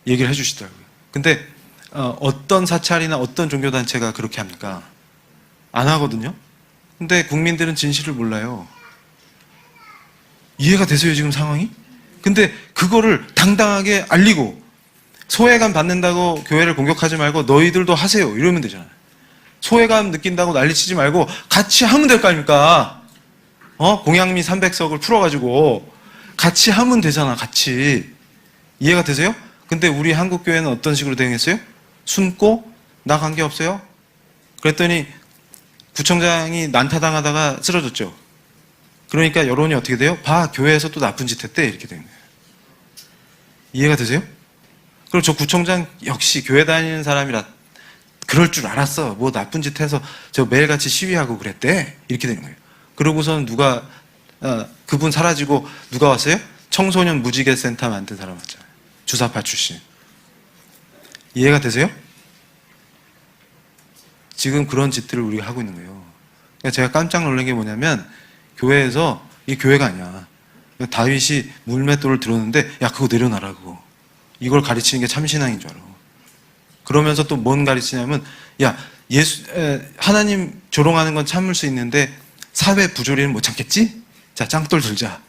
얘기를 해주시더라고요. 근데 어떤 사찰이나 어떤 종교단체가 그렇게 합니까? 안 하거든요. 근데 국민들은 진실을 몰라요. 이해가 되세요 지금 상황이? 근데 그거를 당당하게 알리고 소외감 받는다고 교회를 공격하지 말고 너희들도 하세요 이러면 되잖아요. 소외감 느낀다고 난리치지 말고 같이 하면 될 거 아닙니까? 공양미 300석을 풀어가지고 같이 하면 되잖아. 같이. 이해가 되세요? 근데 우리 한국교회는 어떤 식으로 대응했어요? 숨고 나 관계없어요? 그랬더니 구청장이 난타당하다가 쓰러졌죠. 그러니까 여론이 어떻게 돼요? 봐, 교회에서 또 나쁜 짓 했대. 이렇게 되는 거예요. 이해가 되세요? 그럼 저 구청장 역시 교회 다니는 사람이라 그럴 줄 알았어. 뭐 나쁜 짓 해서 저 매일같이 시위하고 그랬대. 이렇게 되는 거예요. 그러고선 누가 그분 사라지고 누가 왔어요? 청소년 무지개 센터 만든 사람 왔잖아요. 주사파 출신. 이해가 되세요? 지금 그런 짓들을 우리가 하고 있는 거예요. 그러니까 제가 깜짝 놀란 게 뭐냐면 교회에서 이게 교회가 아니야. 다윗이 물맷돌을 들었는데 야 그거 내려놔라 그거. 이걸 가르치는 게 참신앙인 줄 알아. 그러면서 또 뭔 가르치냐면 야 하나님 조롱하는 건 참을 수 있는데 사회 부조리는 못 참겠지? 자 짱돌 들자.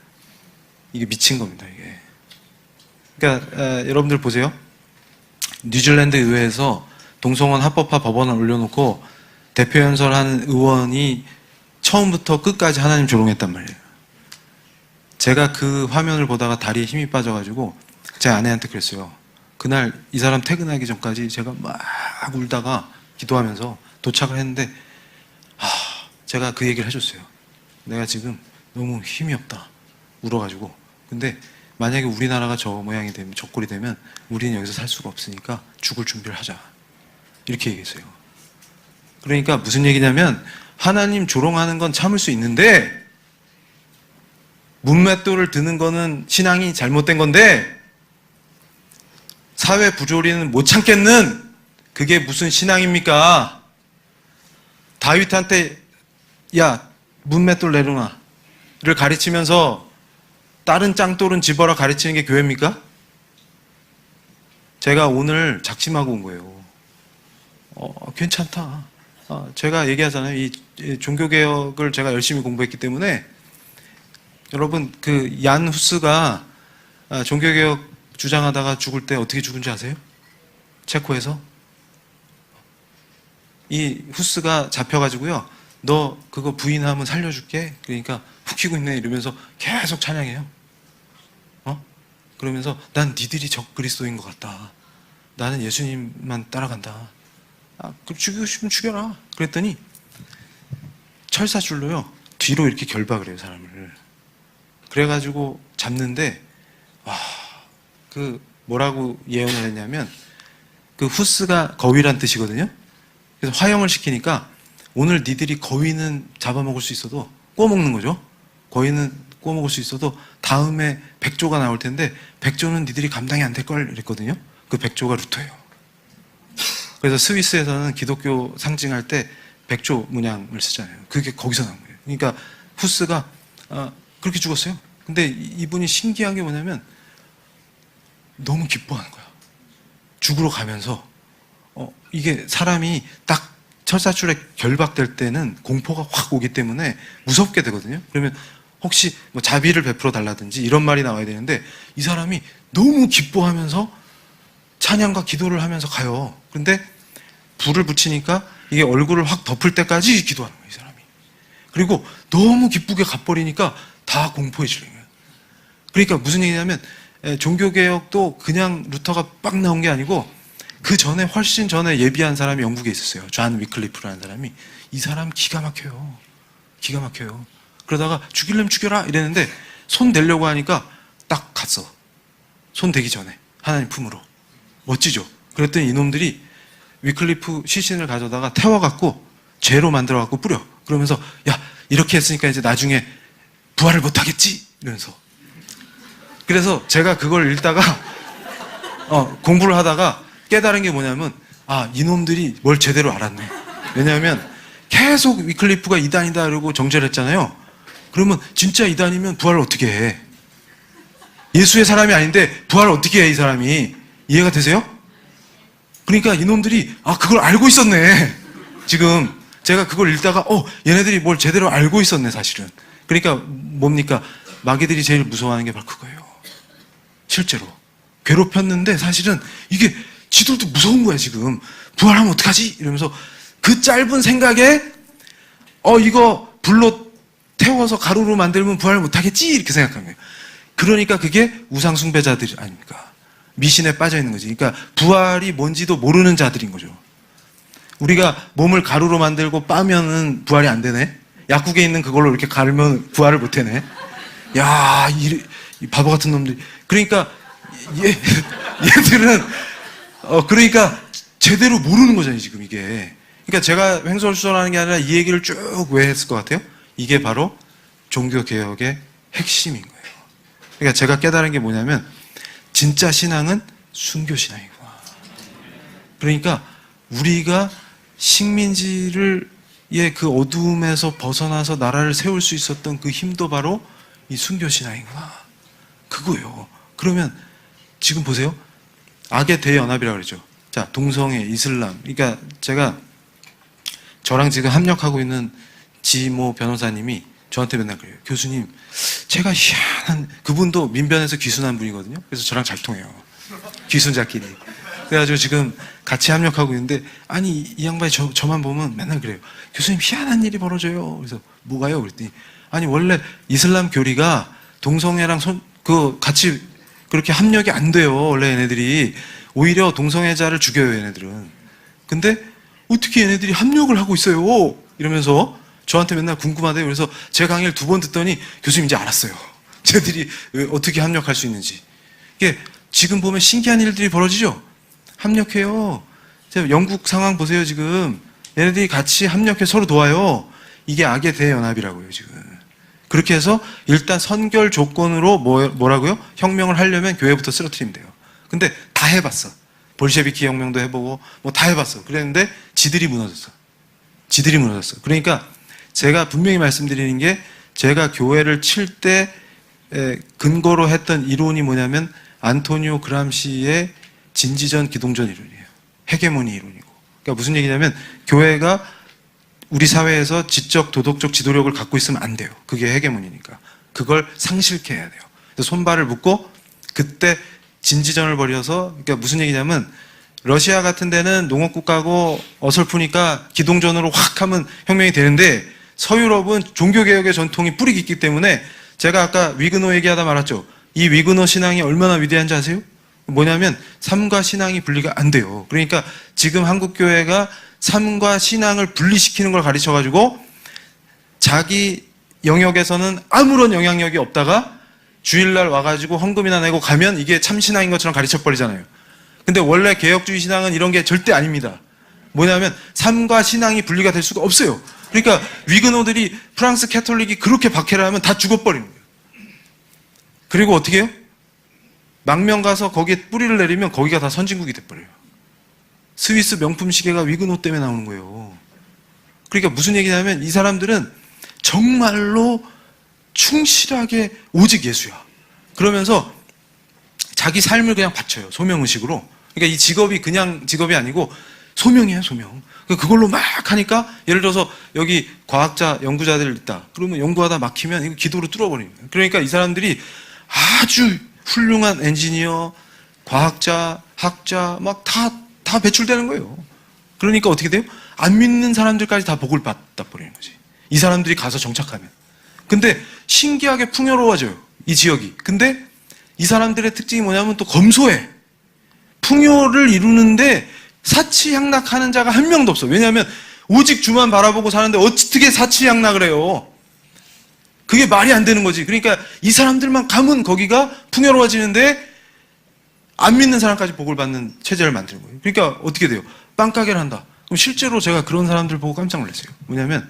이게 미친 겁니다 이게. 그러니까 여러분들 보세요. 뉴질랜드 의회에서 동성원 합법화 법안을 올려놓고 대표 연설하는 의원이 처음부터 끝까지 하나님 조롱했단 말이에요. 제가 그 화면을 보다가 다리에 힘이 빠져가지고 제 아내한테 그랬어요. 그날 이 사람 퇴근하기 전까지 제가 막 울다가 기도하면서 도착을 했는데 제가 그 얘기를 해줬어요. 내가 지금 너무 힘이 없다. 울어가지고. 근데 만약에 우리나라가 저 모양이 되면 저 꼴이 되면 우리는 여기서 살 수가 없으니까 죽을 준비를 하자. 이렇게 얘기했어요. 그러니까 무슨 얘기냐면 하나님 조롱하는 건 참을 수 있는데 문맷돌을 드는 거는 신앙이 잘못된 건데 사회 부조리는 못 참겠는 그게 무슨 신앙입니까? 다윗한테 야 문맷돌 내려놔를 가르치면서 다른 짱돌은 집어라 가르치는 게 교회입니까? 제가 오늘 작심하고 온 거예요. 괜찮다. 제가 얘기하잖아요. 이 종교개혁을 제가 열심히 공부했기 때문에 여러분 그 얀 후스가 종교개혁 주장하다가 죽을 때 어떻게 죽은지 아세요? 체코에서 이 후스가 잡혀가지고요. 너 그거 부인하면 살려줄게. 그러니까 훅 키고 있네 이러면서 계속 찬양해요. 그러면서 난 니들이 적 그리스도인 것 같다. 나는 예수님만 따라간다. 그럼 죽이고 싶으면 죽여라. 그랬더니 철사줄로요 뒤로 이렇게 결박을 해요 사람을. 그래가지고 잡는데 그 뭐라고 예언을 했냐면 그 후스가 거위란 뜻이거든요. 그래서 화형을 시키니까 오늘 니들이 거위는 잡아먹을 수 있어도 구워 먹는 거죠. 거위는 구워 먹을 수 있어도 다음에 백조가 나올 텐데 백조는 니들이 감당이 안 될걸 이랬거든요. 그 백조가 루터예요. 그래서 스위스에서는 기독교 상징할 때 백조 문양을 쓰잖아요. 그게 거기서 나온 거예요. 그러니까 후스가 그렇게 죽었어요. 근데 이분이 신기한 게 뭐냐면 너무 기뻐하는 거야. 죽으러 가면서 이게 사람이 딱 철사줄에 결박될 때는 공포가 확 오기 때문에 무섭게 되거든요. 그러면 혹시 뭐 자비를 베풀어 달라든지 이런 말이 나와야 되는데 이 사람이 너무 기뻐하면서 찬양과 기도를 하면서 가요. 그런데 불을 붙이니까 이게 얼굴을 확 덮을 때까지 기도하는 거예요, 이 사람이. 그리고 너무 기쁘게 갚버리니까 다 공포에 질린 거예요. 그러니까 무슨 얘기냐면 종교개혁도 그냥 루터가 빡 나온 게 아니고 그 전에 훨씬 전에 예비한 사람이 영국에 있었어요. 존 위클리프라는 사람이. 이 사람 기가 막혀요. 기가 막혀요. 그러다가 죽이려면 죽여라 이랬는데 손 대려고 하니까 딱 갔어. 손 대기 전에 하나님 품으로. 멋지죠? 그랬더니 이놈들이 위클리프 시신을 가져다가 태워갖고 죄로 만들어갖고 뿌려. 그러면서 야 이렇게 했으니까 이제 나중에 부활을 못하겠지? 이러면서. 그래서 제가 그걸 읽다가 공부를 하다가 깨달은 게 뭐냐면 이놈들이 뭘 제대로 알았네. 왜냐하면 계속 위클리프가 이단이다 그러고 정죄를 했잖아요. 그러면 진짜 이단이면 부활을 어떻게 해? 예수의 사람이 아닌데 부활을 어떻게 해 이 사람이? 이해가 되세요? 그러니까 이놈들이 그걸 알고 있었네. 지금 제가 그걸 읽다가 얘네들이 뭘 제대로 알고 있었네 사실은. 그러니까 뭡니까? 마귀들이 제일 무서워하는 게 바로 그거예요. 실제로 괴롭혔는데 사실은 이게 지들도 무서운 거야 지금. 부활하면 어떡하지? 이러면서 그 짧은 생각에 이거 불로 태워서 가루로 만들면 부활을 못하겠지? 이렇게 생각한 거예요. 그러니까 그게 우상숭배자들 아닙니까? 미신에 빠져 있는 거지. 그러니까 부활이 뭔지도 모르는 자들인 거죠. 우리가 몸을 가루로 만들고 빠면은 부활이 안 되네. 약국에 있는 그걸로 이렇게 가르면 부활을 못 해네. 야, 이 바보 같은 놈들. 그러니까 얘들은 그러니까 제대로 모르는 거잖아요, 지금 이게. 그러니까 제가 횡설수설하는 게 아니라 이 얘기를 쭉 왜 했을 것 같아요? 이게 바로 종교개혁의 핵심인 거예요. 그러니까 제가 깨달은 게 뭐냐면 진짜 신앙은 순교신앙이구나. 그러니까 우리가 식민지를 그 어두움에서 벗어나서 나라를 세울 수 있었던 그 힘도 바로 이 순교신앙이구나. 그거예요. 그러면 지금 보세요. 악의 대연합이라고 그러죠. 자, 동성애, 이슬람. 그러니까 제가 저랑 지금 합력하고 있는 지모 변호사님이 저한테 맨날 그래요. 교수님, 제가 희한한, 그분도 민변에서 귀순한 분이거든요. 그래서 저랑 잘 통해요. 귀순자끼리. 그래가지고 지금 같이 합력하고 있는데, 아니, 이 양반이 저만 보면 맨날 그래요. 교수님, 희한한 일이 벌어져요. 그래서 뭐가요? 그랬더니, 아니, 원래 이슬람 교리가 동성애랑 같이 그렇게 합력이 안 돼요. 원래 얘네들이. 오히려 동성애자를 죽여요, 얘네들은. 근데 어떻게 얘네들이 합력을 하고 있어요? 이러면서 저한테 맨날 궁금하대요. 그래서 제 강의를 2번 듣더니 교수님 이제 알았어요. 쟤들이 어떻게 합력할 수 있는지. 이게 지금 보면 신기한 일들이 벌어지죠? 합력해요. 영국 상황 보세요, 지금. 얘네들이 같이 합력해 서로 도와요. 이게 악의 대연합이라고요, 지금. 그렇게 해서 일단 선결 조건으로 뭐라고요? 혁명을 하려면 교회부터 쓰러뜨리면 돼요. 근데 다 해봤어. 볼셰비키 혁명도 해보고 뭐 다 해봤어. 그랬는데 지들이 무너졌어. 지들이 무너졌어. 그러니까 제가 분명히 말씀드리는 게 제가 교회를 칠 때 근거로 했던 이론이 뭐냐면 안토니오 그람시의 진지전 기동전 이론이에요. 헤게모니 이론이고. 그러니까 무슨 얘기냐면 교회가 우리 사회에서 지적 도덕적 지도력을 갖고 있으면 안 돼요. 그게 헤게모니니까. 그걸 상실케 해야 돼요. 그래서 손발을 묶고 그때 진지전을 벌여서, 그러니까 무슨 얘기냐면 러시아 같은 데는 농업국가고 어설프니까 기동전으로 확 하면 혁명이 되는데 서유럽은 종교개혁의 전통이 뿌리 깊기 때문에 제가 아까 위그노 얘기하다 말았죠. 이 위그노 신앙이 얼마나 위대한지 아세요? 뭐냐면 삶과 신앙이 분리가 안 돼요. 그러니까 지금 한국교회가 삶과 신앙을 분리시키는 걸 가르쳐가지고 자기 영역에서는 아무런 영향력이 없다가 주일날 와가지고 헌금이나 내고 가면 이게 참신앙인 것처럼 가르쳐버리잖아요. 근데 원래 개혁주의 신앙은 이런 게 절대 아닙니다. 뭐냐면 삶과 신앙이 분리가 될 수가 없어요. 그러니까 위그노들이 프랑스 캐톨릭이 그렇게 박해를 하면 다 죽어버리는 거예요. 그리고 어떻게 해요? 망명 가서 거기에 뿌리를 내리면 거기가 다 선진국이 돼버려요. 스위스 명품 시계가 위그노 때문에 나오는 거예요. 그러니까 무슨 얘기냐면 이 사람들은 정말로 충실하게 오직 예수야. 그러면서 자기 삶을 그냥 바쳐요. 소명의식으로. 그러니까 이 직업이 그냥 직업이 아니고 소명이에요, 소명. 그걸로 막 하니까 예를 들어서 여기 과학자, 연구자들 있다. 그러면 연구하다 막히면 이거 기도로 뚫어버리는 거예요. 그러니까 이 사람들이 아주 훌륭한 엔지니어, 과학자, 학자 막 다 배출되는 거예요. 그러니까 어떻게 돼요? 안 믿는 사람들까지 다 복을 받다 버리는 거지. 이 사람들이 가서 정착하면. 근데 신기하게 풍요로워져요. 이 지역이. 근데 이 사람들의 특징이 뭐냐면 또 검소해. 풍요를 이루는데 사치향락하는 자가 한 명도 없어. 왜냐하면 오직 주만 바라보고 사는데 어떻게 사치향락을 해요? 그게 말이 안 되는 거지. 그러니까 이 사람들만 가면 거기가 풍요로워지는데 안 믿는 사람까지 복을 받는 체제를 만드는 거예요. 그러니까 어떻게 돼요? 빵가게를 한다. 그럼 실제로 제가 그런 사람들 보고 깜짝 놀랐어요. 뭐냐면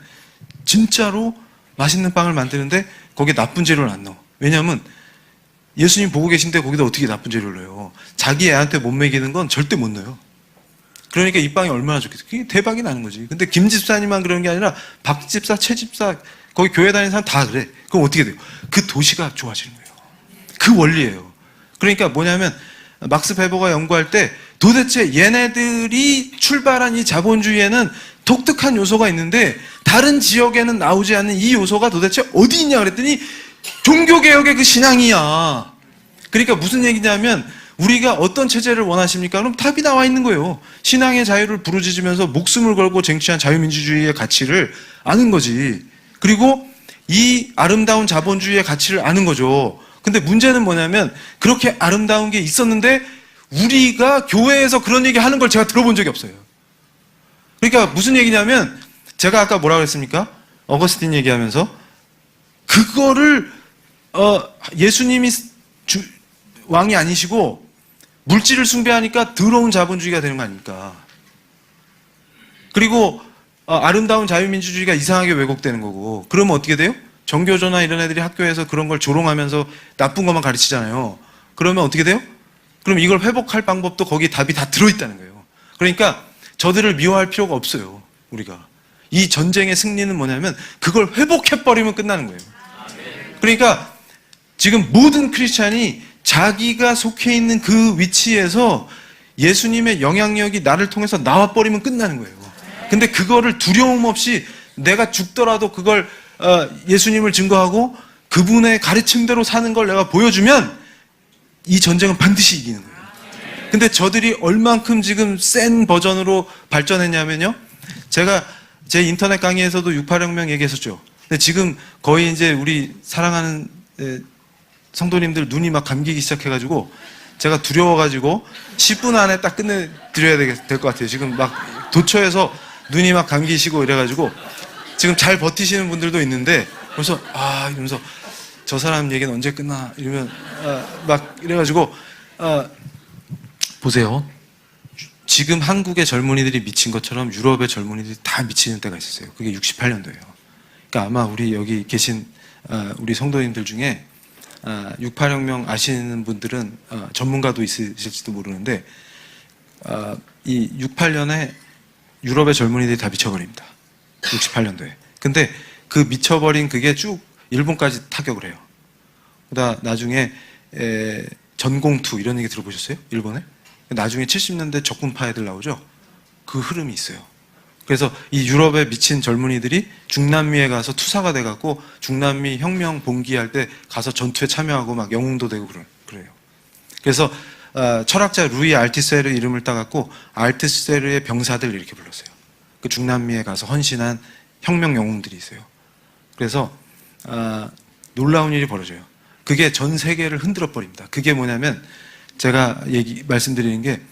진짜로 맛있는 빵을 만드는데 거기에 나쁜 재료를 안 넣어. 왜냐하면 예수님 보고 계신데 거기다 어떻게 나쁜 재료를 넣어요? 자기 애한테 못 먹이는 건 절대 못 넣어요. 그러니까 이 빵이 얼마나 좋겠어. 그게 대박이 나는 거지. 근데 김 집사님만 그런 게 아니라 박 집사, 최 집사, 거기 교회 다니는 사람 다 그래. 그럼 어떻게 돼요? 그 도시가 좋아지는 거예요. 그 원리예요. 그러니까 뭐냐면 막스 베버가 연구할 때 도대체 얘네들이 출발한 이 자본주의에는 독특한 요소가 있는데 다른 지역에는 나오지 않는 이 요소가 도대체 어디 있냐 그랬더니 종교개혁의 그 신앙이야. 그러니까 무슨 얘기냐면 우리가 어떤 체제를 원하십니까? 그럼 답이 나와 있는 거예요. 신앙의 자유를 부르짖으면서 목숨을 걸고 쟁취한 자유민주주의의 가치를 아는 거지. 그리고 이 아름다운 자본주의의 가치를 아는 거죠. 근데 문제는 뭐냐면 그렇게 아름다운 게 있었는데 우리가 교회에서 그런 얘기 하는 걸 제가 들어본 적이 없어요. 그러니까 무슨 얘기냐면 제가 아까 뭐라고 했습니까? 어거스틴 얘기하면서 그거를 예수님이 왕이 아니시고 물질을 숭배하니까 더러운 자본주의가 되는 거 아닙니까? 그리고 아름다운 자유민주주의가 이상하게 왜곡되는 거고, 그러면 어떻게 돼요? 정교조나 이런 애들이 학교에서 그런 걸 조롱하면서 나쁜 것만 가르치잖아요. 그러면 어떻게 돼요? 그럼 이걸 회복할 방법도 거기 답이 다 들어있다는 거예요. 그러니까 저들을 미워할 필요가 없어요. 우리가 이 전쟁의 승리는 뭐냐면 그걸 회복해버리면 끝나는 거예요. 그러니까 지금 모든 크리스찬이 자기가 속해 있는 그 위치에서 예수님의 영향력이 나를 통해서 나와버리면 끝나는 거예요. 근데 그거를 두려움 없이 내가 죽더라도 그걸 예수님을 증거하고 그분의 가르침대로 사는 걸 내가 보여주면 이 전쟁은 반드시 이기는 거예요. 근데 저들이 얼만큼 지금 센 버전으로 발전했냐면요, 제가 제 인터넷 강의에서도 6.8혁명 얘기했었죠. 근데 지금 거의 이제 우리 사랑하는 성도님들 눈이 막 감기기 시작해가지고 제가 두려워가지고 10분 안에 딱 끝내드려야 될 것 같아요. 지금 막 도처에서 눈이 막 감기시고 이래가지고 지금 잘 버티시는 분들도 있는데 그래서 이러면서 저 사람 얘기는 언제 끝나 이러면 막 이래가지고 보세요. 지금 한국의 젊은이들이 미친 것처럼 유럽의 젊은이들이 다 미치는 때가 있었어요. 그게 68년도예요. 그러니까 아마 우리 여기 계신 우리 성도님들 중에 6.8혁명 아시는 분들은 전문가도 있으실지도 모르는데 이 68년에 유럽의 젊은이들이 다 미쳐버립니다. 68년도에. 근데 그 미쳐버린 그게 쭉 일본까지 타격을 해요. 그러다 나중에 전공투 이런 얘기 들어보셨어요? 일본에? 나중에 70년대 적군파 애들 나오죠? 그 흐름이 있어요. 그래서 이 유럽에 미친 젊은이들이 중남미에 가서 투사가 돼갖고 중남미 혁명 봉기할 때 가서 전투에 참여하고 막 영웅도 되고 그래요. 그래서 철학자 루이 알티세르 이름을 따갖고 알티세르의 병사들 이렇게 불렀어요. 그 중남미에 가서 헌신한 혁명 영웅들이 있어요. 그래서 놀라운 일이 벌어져요. 그게 전 세계를 흔들어 버립니다. 그게 뭐냐면 제가 말씀드리는 게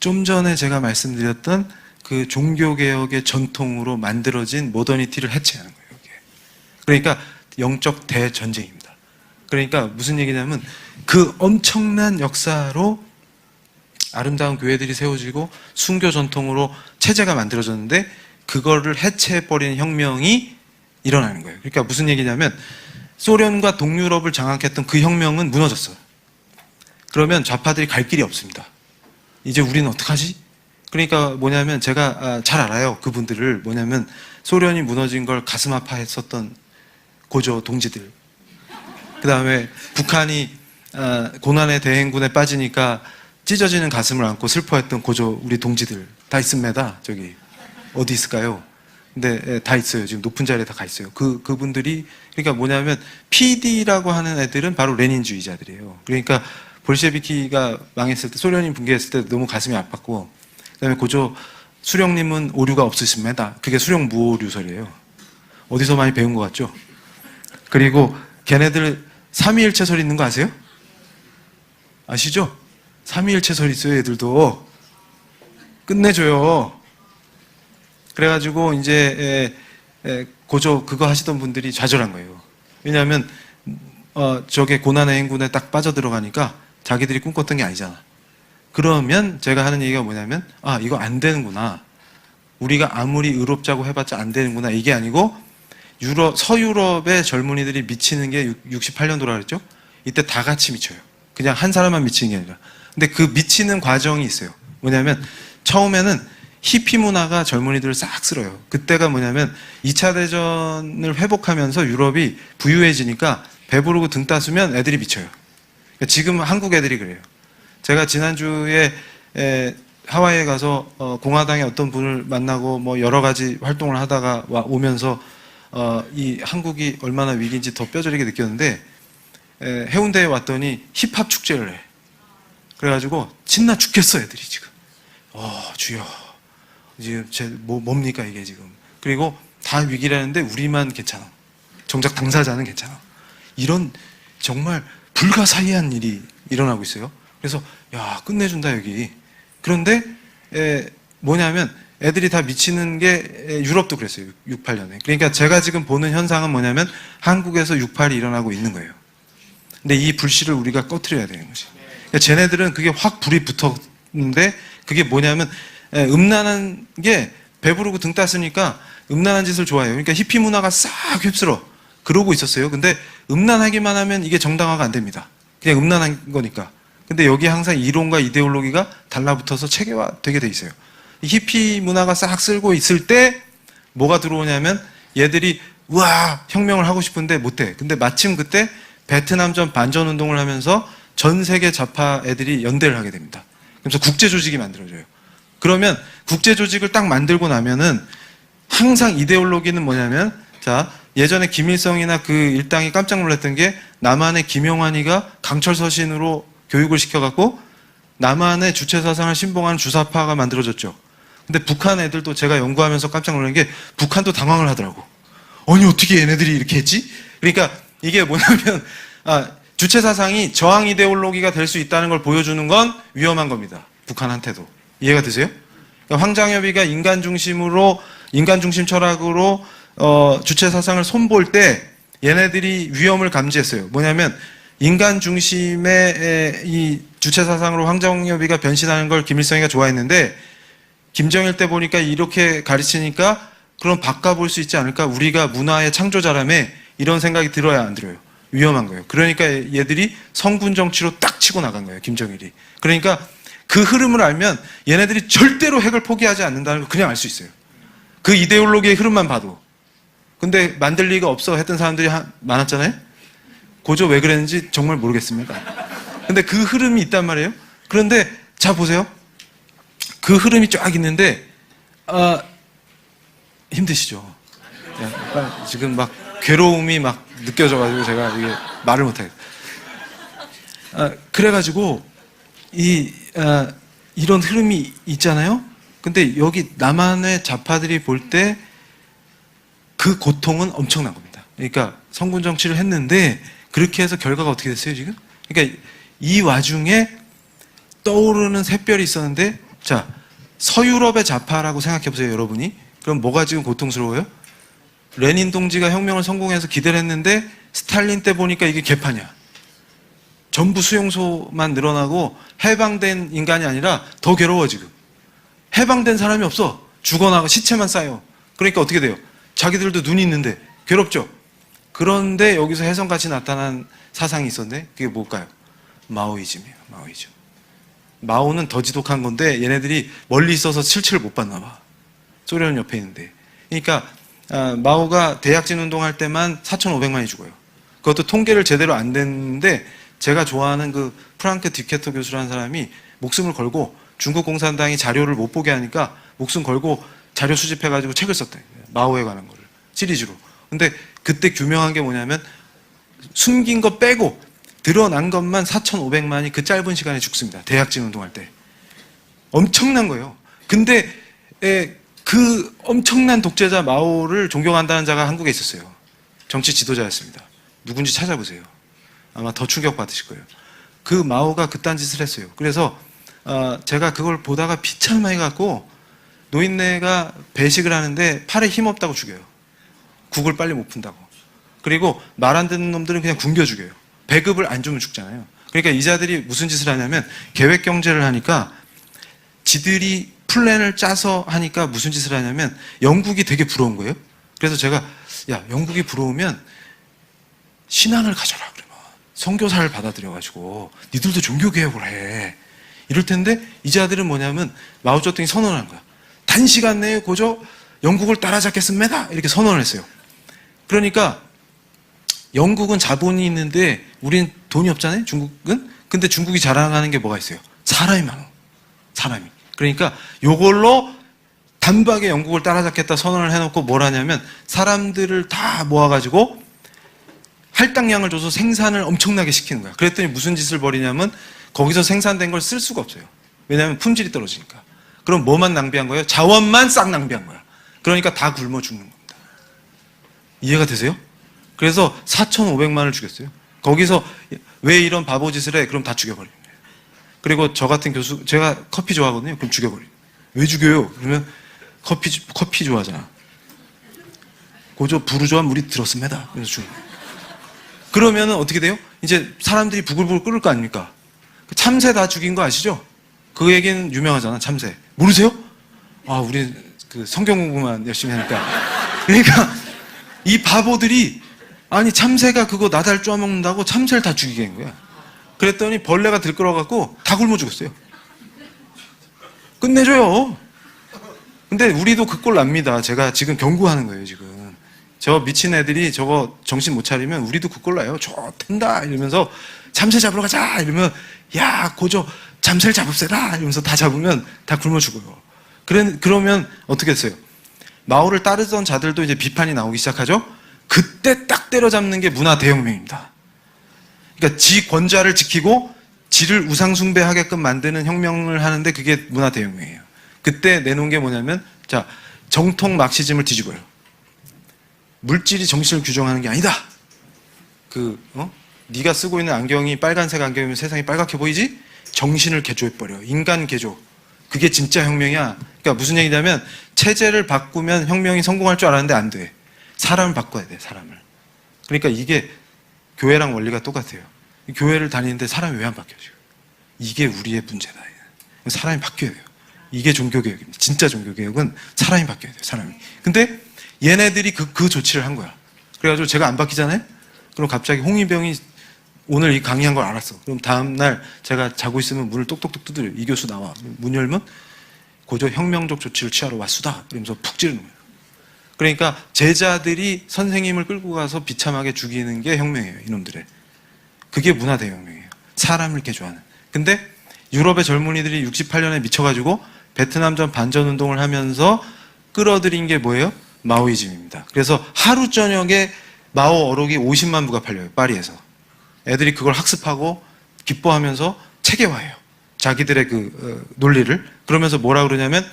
좀 전에 제가 말씀드렸던 그 종교개혁의 전통으로 만들어진 모더니티를 해체하는 거예요. 이게. 그러니까 영적 대전쟁입니다. 그러니까 무슨 얘기냐면 그 엄청난 역사로 아름다운 교회들이 세워지고 순교 전통으로 체제가 만들어졌는데 그거를 해체해버리는 혁명이 일어나는 거예요. 그러니까 무슨 얘기냐면 소련과 동유럽을 장악했던 그 혁명은 무너졌어요. 그러면 좌파들이 갈 길이 없습니다. 이제 우리는 어떡하지? 그러니까 뭐냐면 제가 잘 알아요. 그분들을. 뭐냐면 소련이 무너진 걸 가슴 아파했었던 고조 동지들, 그 다음에 북한이 고난의 대행군에 빠지니까 찢어지는 가슴을 안고 슬퍼했던 고조 우리 동지들 다 있습니다. 저기 어디 있을까요? 근데 다 있어요. 지금 높은 자리에 다 가 있어요. 그분들이 그러니까 뭐냐면 PD라고 하는 애들은 바로 레닌주의자들이에요. 그러니까 볼셰비키가 망했을 때, 소련이 붕괴했을 때 너무 가슴이 아팠고, 그다음에 고조 수령님은 오류가 없으십니다. 그게 수령 무오류설이에요. 어디서 많이 배운 것 같죠? 그리고 걔네들 삼위일체설 있는 거 아세요? 아시죠? 삼위일체설 있어요. 애들도 끝내줘요. 그래가지고 이제 고조 그거 하시던 분들이 좌절한 거예요. 왜냐하면 저게 고난의 행군에 딱 빠져들어가니까 자기들이 꿈꿨던 게 아니잖아. 그러면 제가 하는 얘기가 뭐냐면 이거 안 되는구나. 우리가 아무리 의롭자고 해봤자 안 되는구나. 이게 아니고 서유럽의 젊은이들이 미치는 게 68년도라 그랬죠? 이때 다 같이 미쳐요. 그냥 한 사람만 미치는 게 아니라. 근데 그 미치는 과정이 있어요. 뭐냐면 처음에는 히피 문화가 젊은이들을 싹 쓸어요. 그때가 뭐냐면 2차 대전을 회복하면서 유럽이 부유해지니까 배부르고 등 따스면 애들이 미쳐요. 그러니까 지금 한국 애들이 그래요. 제가 지난주에 하와이에 가서 공화당의 어떤 분을 만나고 뭐 여러 가지 활동을 하다가 오면서 이 한국이 얼마나 위기인지 더 뼈저리게 느꼈는데 해운대에 왔더니 힙합 축제를 해. 그래가지고 신나 죽겠어 애들이 지금. 주여 지금 뭡니까 이게 지금. 그리고 다 위기라는데 우리만 괜찮아. 정작 당사자는 괜찮아. 이런 정말 불가사의한 일이 일어나고 있어요. 그래서 야 끝내준다 여기. 그런데 뭐냐면 애들이 다 미치는 게 유럽도 그랬어요. 68년에. 그러니까 제가 지금 보는 현상은 뭐냐면 한국에서 6.8이 일어나고 있는 거예요. 근데 이 불씨를 우리가 꺼트려야 되는 거지. 그러니까 쟤네들은 그게 확 불이 붙었는데 그게 뭐냐면 음란한 게 배부르고 등 땄으니까 음란한 짓을 좋아해요. 그러니까 히피 문화가 싹 휩쓸어. 그러고 있었어요. 근데 음란하기만 하면 이게 정당화가 안 됩니다. 그냥 음란한 거니까. 근데 여기 항상 이론과 이데올로기가 달라붙어서 체계화되게 돼 있어요. 이 히피 문화가 싹 쓸고 있을 때 뭐가 들어오냐면 얘들이 우와 혁명을 하고 싶은데 못해. 근데 마침 그때 베트남전 반전 운동을 하면서 전 세계 좌파 애들이 연대를 하게 됩니다. 그래서 국제 조직이 만들어져요. 그러면 국제 조직을 딱 만들고 나면은 항상 이데올로기는 뭐냐면 자 예전에 김일성이나 그 일당이 깜짝 놀랐던 게 남한의 김영환이가 강철 서신으로 교육을 시켜갖고 남한의 주체 사상을 신봉하는 주사파가 만들어졌죠. 근데 북한 애들도 제가 연구하면서 깜짝 놀란 게 북한도 당황을 하더라고. 아니 어떻게 얘네들이 이렇게 했지? 그러니까 이게 뭐냐면 주체 사상이 저항 이데올로기가 될 수 있다는 걸 보여주는 건 위험한 겁니다. 북한한테도. 이해가 되세요? 그러니까 황장엽이가 인간 중심 철학으로 주체 사상을 손볼 때 얘네들이 위험을 감지했어요. 뭐냐면 인간 중심의 이 주체 사상으로 황장엽이가 변신하는 걸 김일성이가 좋아했는데 김정일 때 보니까 이렇게 가르치니까 그럼 바꿔볼 수 있지 않을까? 우리가 문화의 창조자라며 이런 생각이 들어야 안 들어요. 위험한 거예요. 그러니까 얘들이 성군 정치로 딱 치고 나간 거예요. 김정일이. 그러니까 그 흐름을 알면 얘네들이 절대로 핵을 포기하지 않는다는 걸 그냥 알 수 있어요. 그 이데올로기의 흐름만 봐도. 근데 만들 리가 없어 했던 사람들이 많았잖아요. 고조 왜 그랬는지 정말 모르겠습니다. 근데 그 흐름이 있단 말이에요. 그런데 자 보세요. 그 흐름이 쫙 있는데 힘드시죠? 지금 막 괴로움이 막 느껴져가지고 제가 이게 말을 못하겠어요. 그래가지고 이런 흐름이 있잖아요. 근데 여기 남한의 좌파들이 볼 때 그 고통은 엄청난 겁니다. 그러니까 성군 정치를 했는데 그렇게 해서 결과가 어떻게 됐어요 지금? 그러니까 이 와중에 떠오르는 샛별이 있었는데 자 서유럽의 좌파라고 생각해 보세요 여러분이. 그럼 뭐가 지금 고통스러워요? 레닌 동지가 혁명을 성공해서 기대를 했는데 스탈린 때 보니까 이게 개판이야. 전부 수용소만 늘어나고 해방된 인간이 아니라 더 괴로워 지금. 해방된 사람이 없어. 죽어나가 시체만 쌓여. 그러니까 어떻게 돼요? 자기들도 눈이 있는데 괴롭죠. 그런데 여기서 혜성같이 나타난 사상이 있었는데 그게 뭘까요? 마오이즘이에요. 마오이즘. 마오는 더 지독한 건데 얘네들이 멀리 있어서 실체를 못 봤나 봐. 소련 옆에 있는데. 그러니까 마오가 대약진 운동할 때만 4,500만이 죽어요. 그것도 통계를 제대로 안 됐는데 제가 좋아하는 그 프랑크 디케터 교수라는 사람이 목숨을 걸고 중국 공산당이 자료를 못 보게 하니까 목숨 걸고 자료 수집해가지고 책을 썼대. 마오에 관한 거를. 시리즈로. 근데 그때 규명한 게 뭐냐면 숨긴 거 빼고 드러난 것만 4,500만이 그 짧은 시간에 죽습니다. 대약진 운동할 때. 엄청난 거예요. 근데 그 엄청난 독재자 마오를 존경한다는 자가 한국에 있었어요. 정치 지도자였습니다. 누군지 찾아보세요. 아마 더 충격받으실 거예요. 그 마오가 그딴 짓을 했어요. 그래서 제가 그걸 보다가 비참하게 갖고 노인네가 배식을 하는데 팔에 힘없다고 죽여요. 국을 빨리 못 푼다고. 그리고 말 안 듣는 놈들은 그냥 굶겨 죽여요. 배급을 안 주면 죽잖아요. 그러니까 이 자들이 무슨 짓을 하냐면 계획 경제를 하니까 지들이 플랜을 짜서 하니까 무슨 짓을 하냐면 영국이 되게 부러운 거예요. 그래서 제가 야 영국이 부러우면 신앙을 가져라 그러면 선교사를 받아들여가지고 니들도 종교개혁을 해. 이럴 텐데 이 자들은 뭐냐면 마오쩌둥이 선언한 거야. 단시간 내에 고저 영국을 따라잡겠습니다. 이렇게 선언을 했어요. 그러니까 영국은 자본이 있는데 우린 돈이 없잖아요. 중국은. 근데 중국이 자랑하는 게 뭐가 있어요? 사람이 많아. 사람이. 그러니까 요걸로 단박에 영국을 따라잡겠다 선언을 해놓고 뭘 하냐면 사람들을 다 모아가지고 할당량을 줘서 생산을 엄청나게 시키는 거야. 그랬더니 무슨 짓을 벌이냐면 거기서 생산된 걸 쓸 수가 없어요. 왜냐하면 품질이 떨어지니까. 그럼 뭐만 낭비한 거예요? 자원만 싹 낭비한 거야. 그러니까 다 굶어 죽는 겁니다. 이해가 되세요? 그래서 4,500만을 죽였어요. 거기서 왜 이런 바보 짓을 해? 그럼 다 죽여버립니다. 그리고 저 같은 교수, 제가 커피 좋아하거든요. 그럼 죽여버려요. 왜 죽여요? 그러면 커피 좋아하잖아. 고조 부르주아 물이 들었습니다. 그래서 주는 거예요. 그러면은 어떻게 돼요? 이제 사람들이 부글부글 끓을 거 아닙니까? 참새 다 죽인 거 아시죠? 그 얘기는 유명하잖아, 참새. 모르세요? 아, 우리 그 성경 공부만 열심히 하니까. 그러니까 이 바보들이 아니 참새가 그거 나달 쪼아먹는다고 참새를 다 죽이게 한 거야. 그랬더니 벌레가 들끓어갖고 다 굶어 죽었어요. 끝내줘요. 근데 우리도 그 꼴 납니다. 제가 지금 경고하는 거예요, 지금. 저 미친 애들이 저거 정신 못 차리면 우리도 그 꼴 나요. 좋댄다 이러면서 참새 잡으러 가자 이러면 야 고조 참새를 잡읍시다 이러면서 다 잡으면 다 굶어 죽어요. 그러면 어떻게 했어요? 마오를 따르던 자들도 이제 비판이 나오기 시작하죠. 그때 딱 때려잡는 게 문화 대혁명입니다. 그러니까 지 권좌를 지키고 지를 우상숭배하게끔 만드는 혁명을 하는데 그게 문화 대혁명이에요. 그때 내놓은 게 뭐냐면 자 정통 막시즘을 뒤집어요. 물질이 정신을 규정하는 게 아니다. 네가 쓰고 있는 안경이 빨간색 안경이면 세상이 빨갛게 보이지? 정신을 개조해버려. 인간 개조. 그게 진짜 혁명이야. 그러니까 무슨 얘기냐면 체제를 바꾸면 혁명이 성공할 줄 알았는데 안 돼. 사람을 바꿔야 돼. 사람을. 그러니까 이게 교회랑 원리가 똑같아요. 교회를 다니는데 사람이 왜 안 바뀌어요? 이게 우리의 문제다. 사람이 바뀌어야 돼요. 이게 종교개혁입니다. 진짜 종교개혁은 사람이 바뀌어야 돼요. 사람이. 근데 얘네들이 그 조치를 한 거야. 그래가지고 제가 안 바뀌잖아요? 그럼 갑자기 홍위병이 오늘 이 강의한 걸 알았어. 그럼 다음날 제가 자고 있으면 문을 똑똑똑 두드려요. 이 교수 나와. 문 열면 고조 혁명적 조치를 취하러 왔수다. 이러면서 푹 찌르는 거예요. 그러니까 제자들이 선생님을 끌고 가서 비참하게 죽이는 게 혁명이에요. 이놈들의. 그게 문화 대혁명이에요. 사람을 개조하는. 근데 유럽의 젊은이들이 68년에 미쳐가지고 베트남전 반전운동을 하면서 끌어들인 게 뭐예요? 마오이즘입니다. 그래서 하루 저녁에 마오 어록이 50만 부가 팔려요. 파리에서. 애들이 그걸 학습하고 기뻐하면서 체계화해요. 자기들의 논리를. 그러면서 뭐라 그러냐면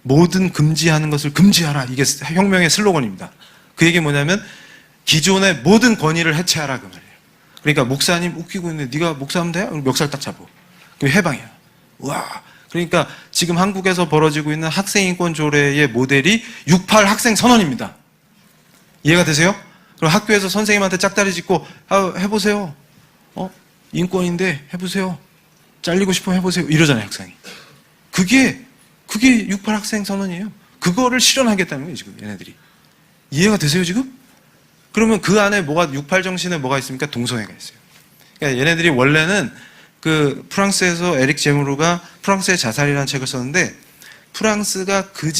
모든 금지하는 것을 금지하라. 이게 혁명의 슬로건입니다. 그 얘기 뭐냐면 기존의 모든 권위를 해체하라 그 말이에요. 그러니까 목사님 웃기고 있는데 네가 목사하면 돼? 멱살 딱 잡어. 그게 해방이야. 와. 그러니까 지금 한국에서 벌어지고 있는 학생인권 조례의 모델이 68 학생 선언입니다. 이해가 되세요? 그럼 학교에서 선생님한테 짝다리 짚고 해보세요. 인권인데 해보세요. 잘리고 싶으면 해보세요. 이러잖아요, 학생이. 그게 68 학생 선언이에요. 그거를 실현하겠다는 거예요, 지금 얘네들이. 이해가 되세요, 지금? 그러면 그 안에 68 정신에 뭐가 있습니까? 동성애가 있어요. 그러니까 얘네들이 원래는 프랑스에서 에릭 제무르가 프랑스의 자살이라는 책을 썼는데 프랑스가 그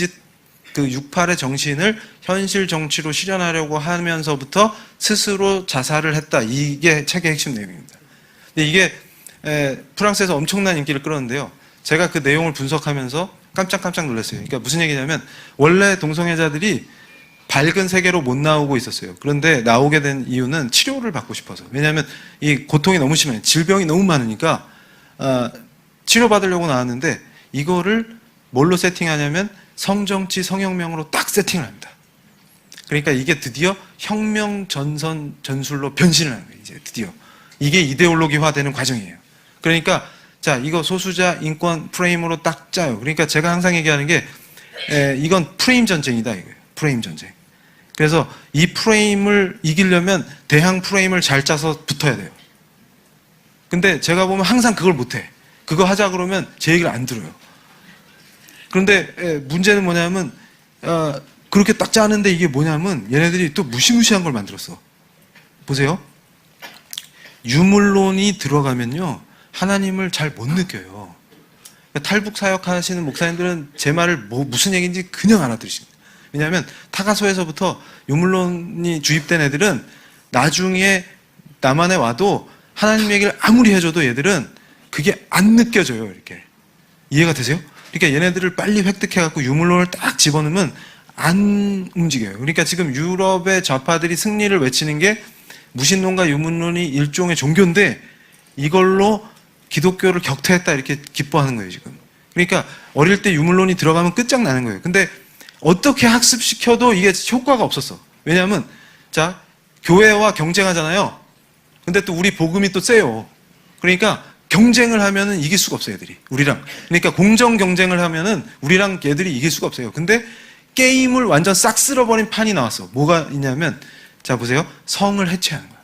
68의 정신을 현실 정치로 실현하려고 하면서부터 스스로 자살을 했다. 이게 책의 핵심 내용입니다. 근데 이게 프랑스에서 엄청난 인기를 끌었는데요. 제가 그 내용을 분석하면서 깜짝깜짝 놀랐어요. 그러니까 무슨 얘기냐면 원래 동성애자들이 밝은 세계로 못 나오고 있었어요. 그런데 나오게 된 이유는 치료를 받고 싶어서. 왜냐하면 이 고통이 너무 심해요. 질병이 너무 많으니까 치료받으려고 나왔는데 이거를 뭘로 세팅하냐면 성정치 성혁명으로 딱 세팅을 합니다. 그러니까 이게 드디어 혁명 전술로 변신을 하는 거예요. 이제 드디어. 이게 이데올로기화되는 과정이에요. 그러니까 자 이거 소수자 인권 프레임으로 딱 짜요. 그러니까 제가 항상 얘기하는 게 이건 프레임 전쟁이다 이거예요. 프레임 전쟁. 그래서 이 프레임을 이기려면 대항 프레임을 잘 짜서 붙어야 돼요. 근데 제가 보면 항상 그걸 못해. 그거 하자 그러면 제 얘기를 안 들어요. 그런데 문제는 뭐냐면 그렇게 딱 짜는데 이게 뭐냐면 얘네들이 또 무시무시한 걸 만들었어. 보세요. 유물론이 들어가면요 하나님을 잘 못 느껴요. 그러니까 탈북 사역하시는 목사님들은 제 말을 무슨 얘기인지 그냥 알아들으십니다. 왜냐하면 타가소에서부터 유물론이 주입된 애들은 나중에 남한에 와도 하나님 얘기를 아무리 해줘도 얘들은 그게 안 느껴져요. 이렇게. 이해가 되세요? 그러니까 얘네들을 빨리 획득해갖고 유물론을 딱 집어넣으면 안 움직여요. 그러니까 지금 유럽의 좌파들이 승리를 외치는 게 무신론과 유물론이 일종의 종교인데 이걸로 기독교를 격퇴했다 이렇게 기뻐하는 거예요 지금. 그러니까 어릴 때 유물론이 들어가면 끝장나는 거예요. 근데 어떻게 학습시켜도 이게 효과가 없었어. 왜냐하면 자 교회와 경쟁하잖아요. 근데 또 우리 복음이 또 세요. 그러니까 경쟁을 하면은 이길 수가 없어요 애들이 우리랑. 그러니까 공정 경쟁을 하면은 우리랑 얘들이 이길 수가 없어요. 근데 게임을 완전 싹 쓸어버린 판이 나왔어. 뭐가 있냐면, 자 보세요. 성을 해체하는 거야.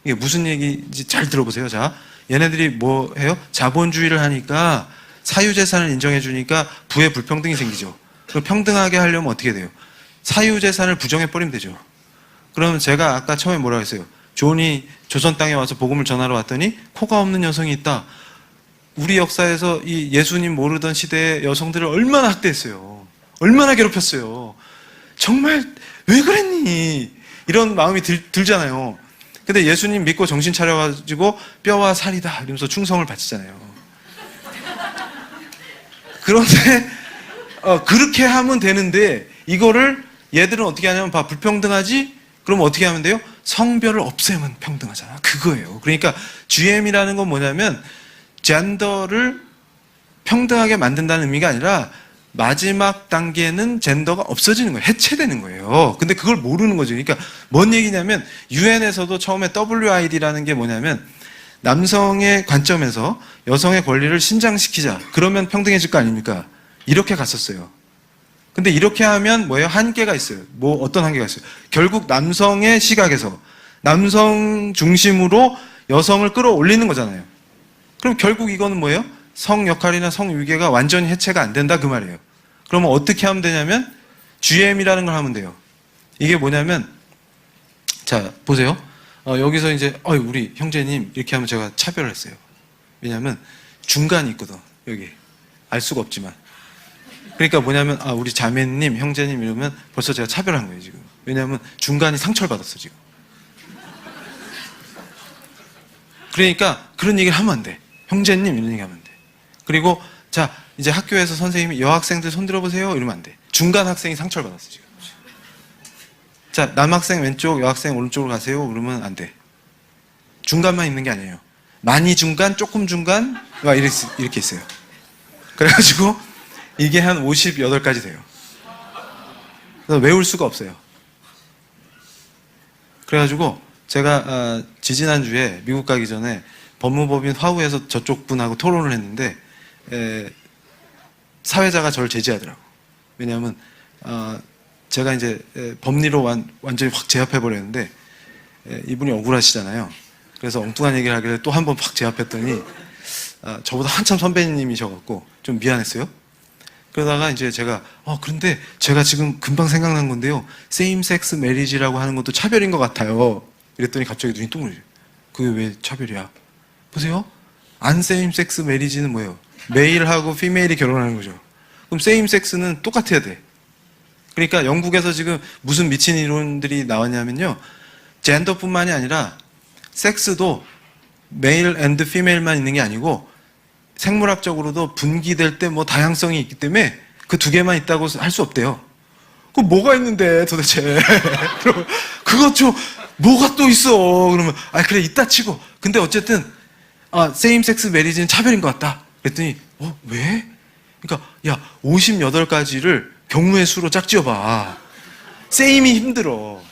이게 무슨 얘기인지 잘 들어보세요. 자, 얘네들이 뭐 해요? 자본주의를 하니까 사유재산을 인정해 주니까 부의 불평등이 생기죠. 그럼 평등하게 하려면 어떻게 돼요? 사유재산을 부정해버리면 되죠. 그러면 제가 아까 처음에 뭐라고 했어요? 존이 조선 땅에 와서 복음을 전하러 왔더니 코가 없는 여성이 있다. 우리 역사에서 이 예수님 모르던 시대의 여성들을 얼마나 학대했어요. 얼마나 괴롭혔어요. 정말 왜 그랬니? 이런 마음이 들잖아요. 근데 예수님 믿고 정신 차려가지고 뼈와 살이다 이러면서 충성을 바치잖아요. 그런데 그렇게 하면 되는데 이거를 얘들은 어떻게 하냐면 불평등하지? 그럼 어떻게 하면 돼요? 성별을 없애면 평등하잖아. 그거예요. 그러니까 GM이라는 건 뭐냐면 젠더를 평등하게 만든다는 의미가 아니라 마지막 단계는 젠더가 없어지는 거예요. 해체되는 거예요. 근데 그걸 모르는 거죠. 그러니까 뭔 얘기냐면 유엔에서도 처음에 WID라는 게 뭐냐면 남성의 관점에서 여성의 권리를 신장시키자. 그러면 평등해질 거 아닙니까? 이렇게 갔었어요. 근데 이렇게 하면 뭐예요? 한계가 있어요. 뭐 어떤 한계가 있어요? 결국 남성의 시각에서 남성 중심으로 여성을 끌어올리는 거잖아요. 그럼 결국 이거는 뭐예요? 성 역할이나 성 위계가 완전히 해체가 안 된다 그 말이에요. 그러면 어떻게 하면 되냐면 GM이라는 걸 하면 돼요. 이게 뭐냐면 자 보세요. 여기서 이제 우리 형제님 이렇게 하면 제가 차별을 했어요. 왜냐하면 중간이 있거든. 여기 알 수가 없지만 그러니까 뭐냐면 우리 자매님 형제님 이러면 벌써 제가 차별한 거예요 지금. 왜냐하면 중간이 상처를 받았어 지금. 그러니까 그런 얘기를 하면 안 돼. 형제님 이런 얘기 하면 안 돼. 그리고 자 이제 학교에서 선생님이 여학생들 손 들어보세요 이러면 안 돼. 중간 학생이 상처를 받았어 지금. 자 남학생 왼쪽 여학생 오른쪽으로 가세요 그러면 안 돼. 중간만 있는 게 아니에요. 많이 중간 조금 중간 이렇게 있어요. 그래가지고 이게 한 58가지 돼요. 그래서 외울 수가 없어요. 그래가지고 제가 지지난주에 미국 가기 전에 법무법인 화우에서 저쪽 분하고 토론을 했는데 사회자가 저를 제지하더라고. 왜냐하면 제가 이제 법리로 완전히 확 제압해버렸는데 이분이 억울하시잖아요. 그래서 엉뚱한 얘기를 하길래 또 한 번 확 제압했더니 저보다 한참 선배님이셔갖고 좀 미안했어요. 그러다가 이제 제가 그런데 제가 지금 금방 생각난 건데요. 세임 섹스 메리지라고 하는 것도 차별인 것 같아요. 이랬더니 갑자기 눈이 똥그리죠. 그게 왜 차별이야? 보세요. 안 세임 섹스 메리지는 뭐예요? 메일하고 피메일이 결혼하는 거죠. 그럼 세임 섹스는 똑같아야 돼. 그러니까 영국에서 지금 무슨 미친 이론들이 나왔냐면요. 젠더뿐만이 아니라 섹스도 메일 앤드 피메일만 있는 게 아니고 생물학적으로도 분기될 때 뭐 다양성이 있기 때문에 그 두 개만 있다고 할 수 없대요. 그 뭐가 있는데 도대체. 그것 좀 뭐가 또 있어. 그러면 그래 이따 치고. 근데 어쨌든 세임 섹스 메리지는 차별인 것 같다. 그랬더니 왜? 그러니까 야 58가지를 경우의 수로 짝지어봐. 세임이 힘들어.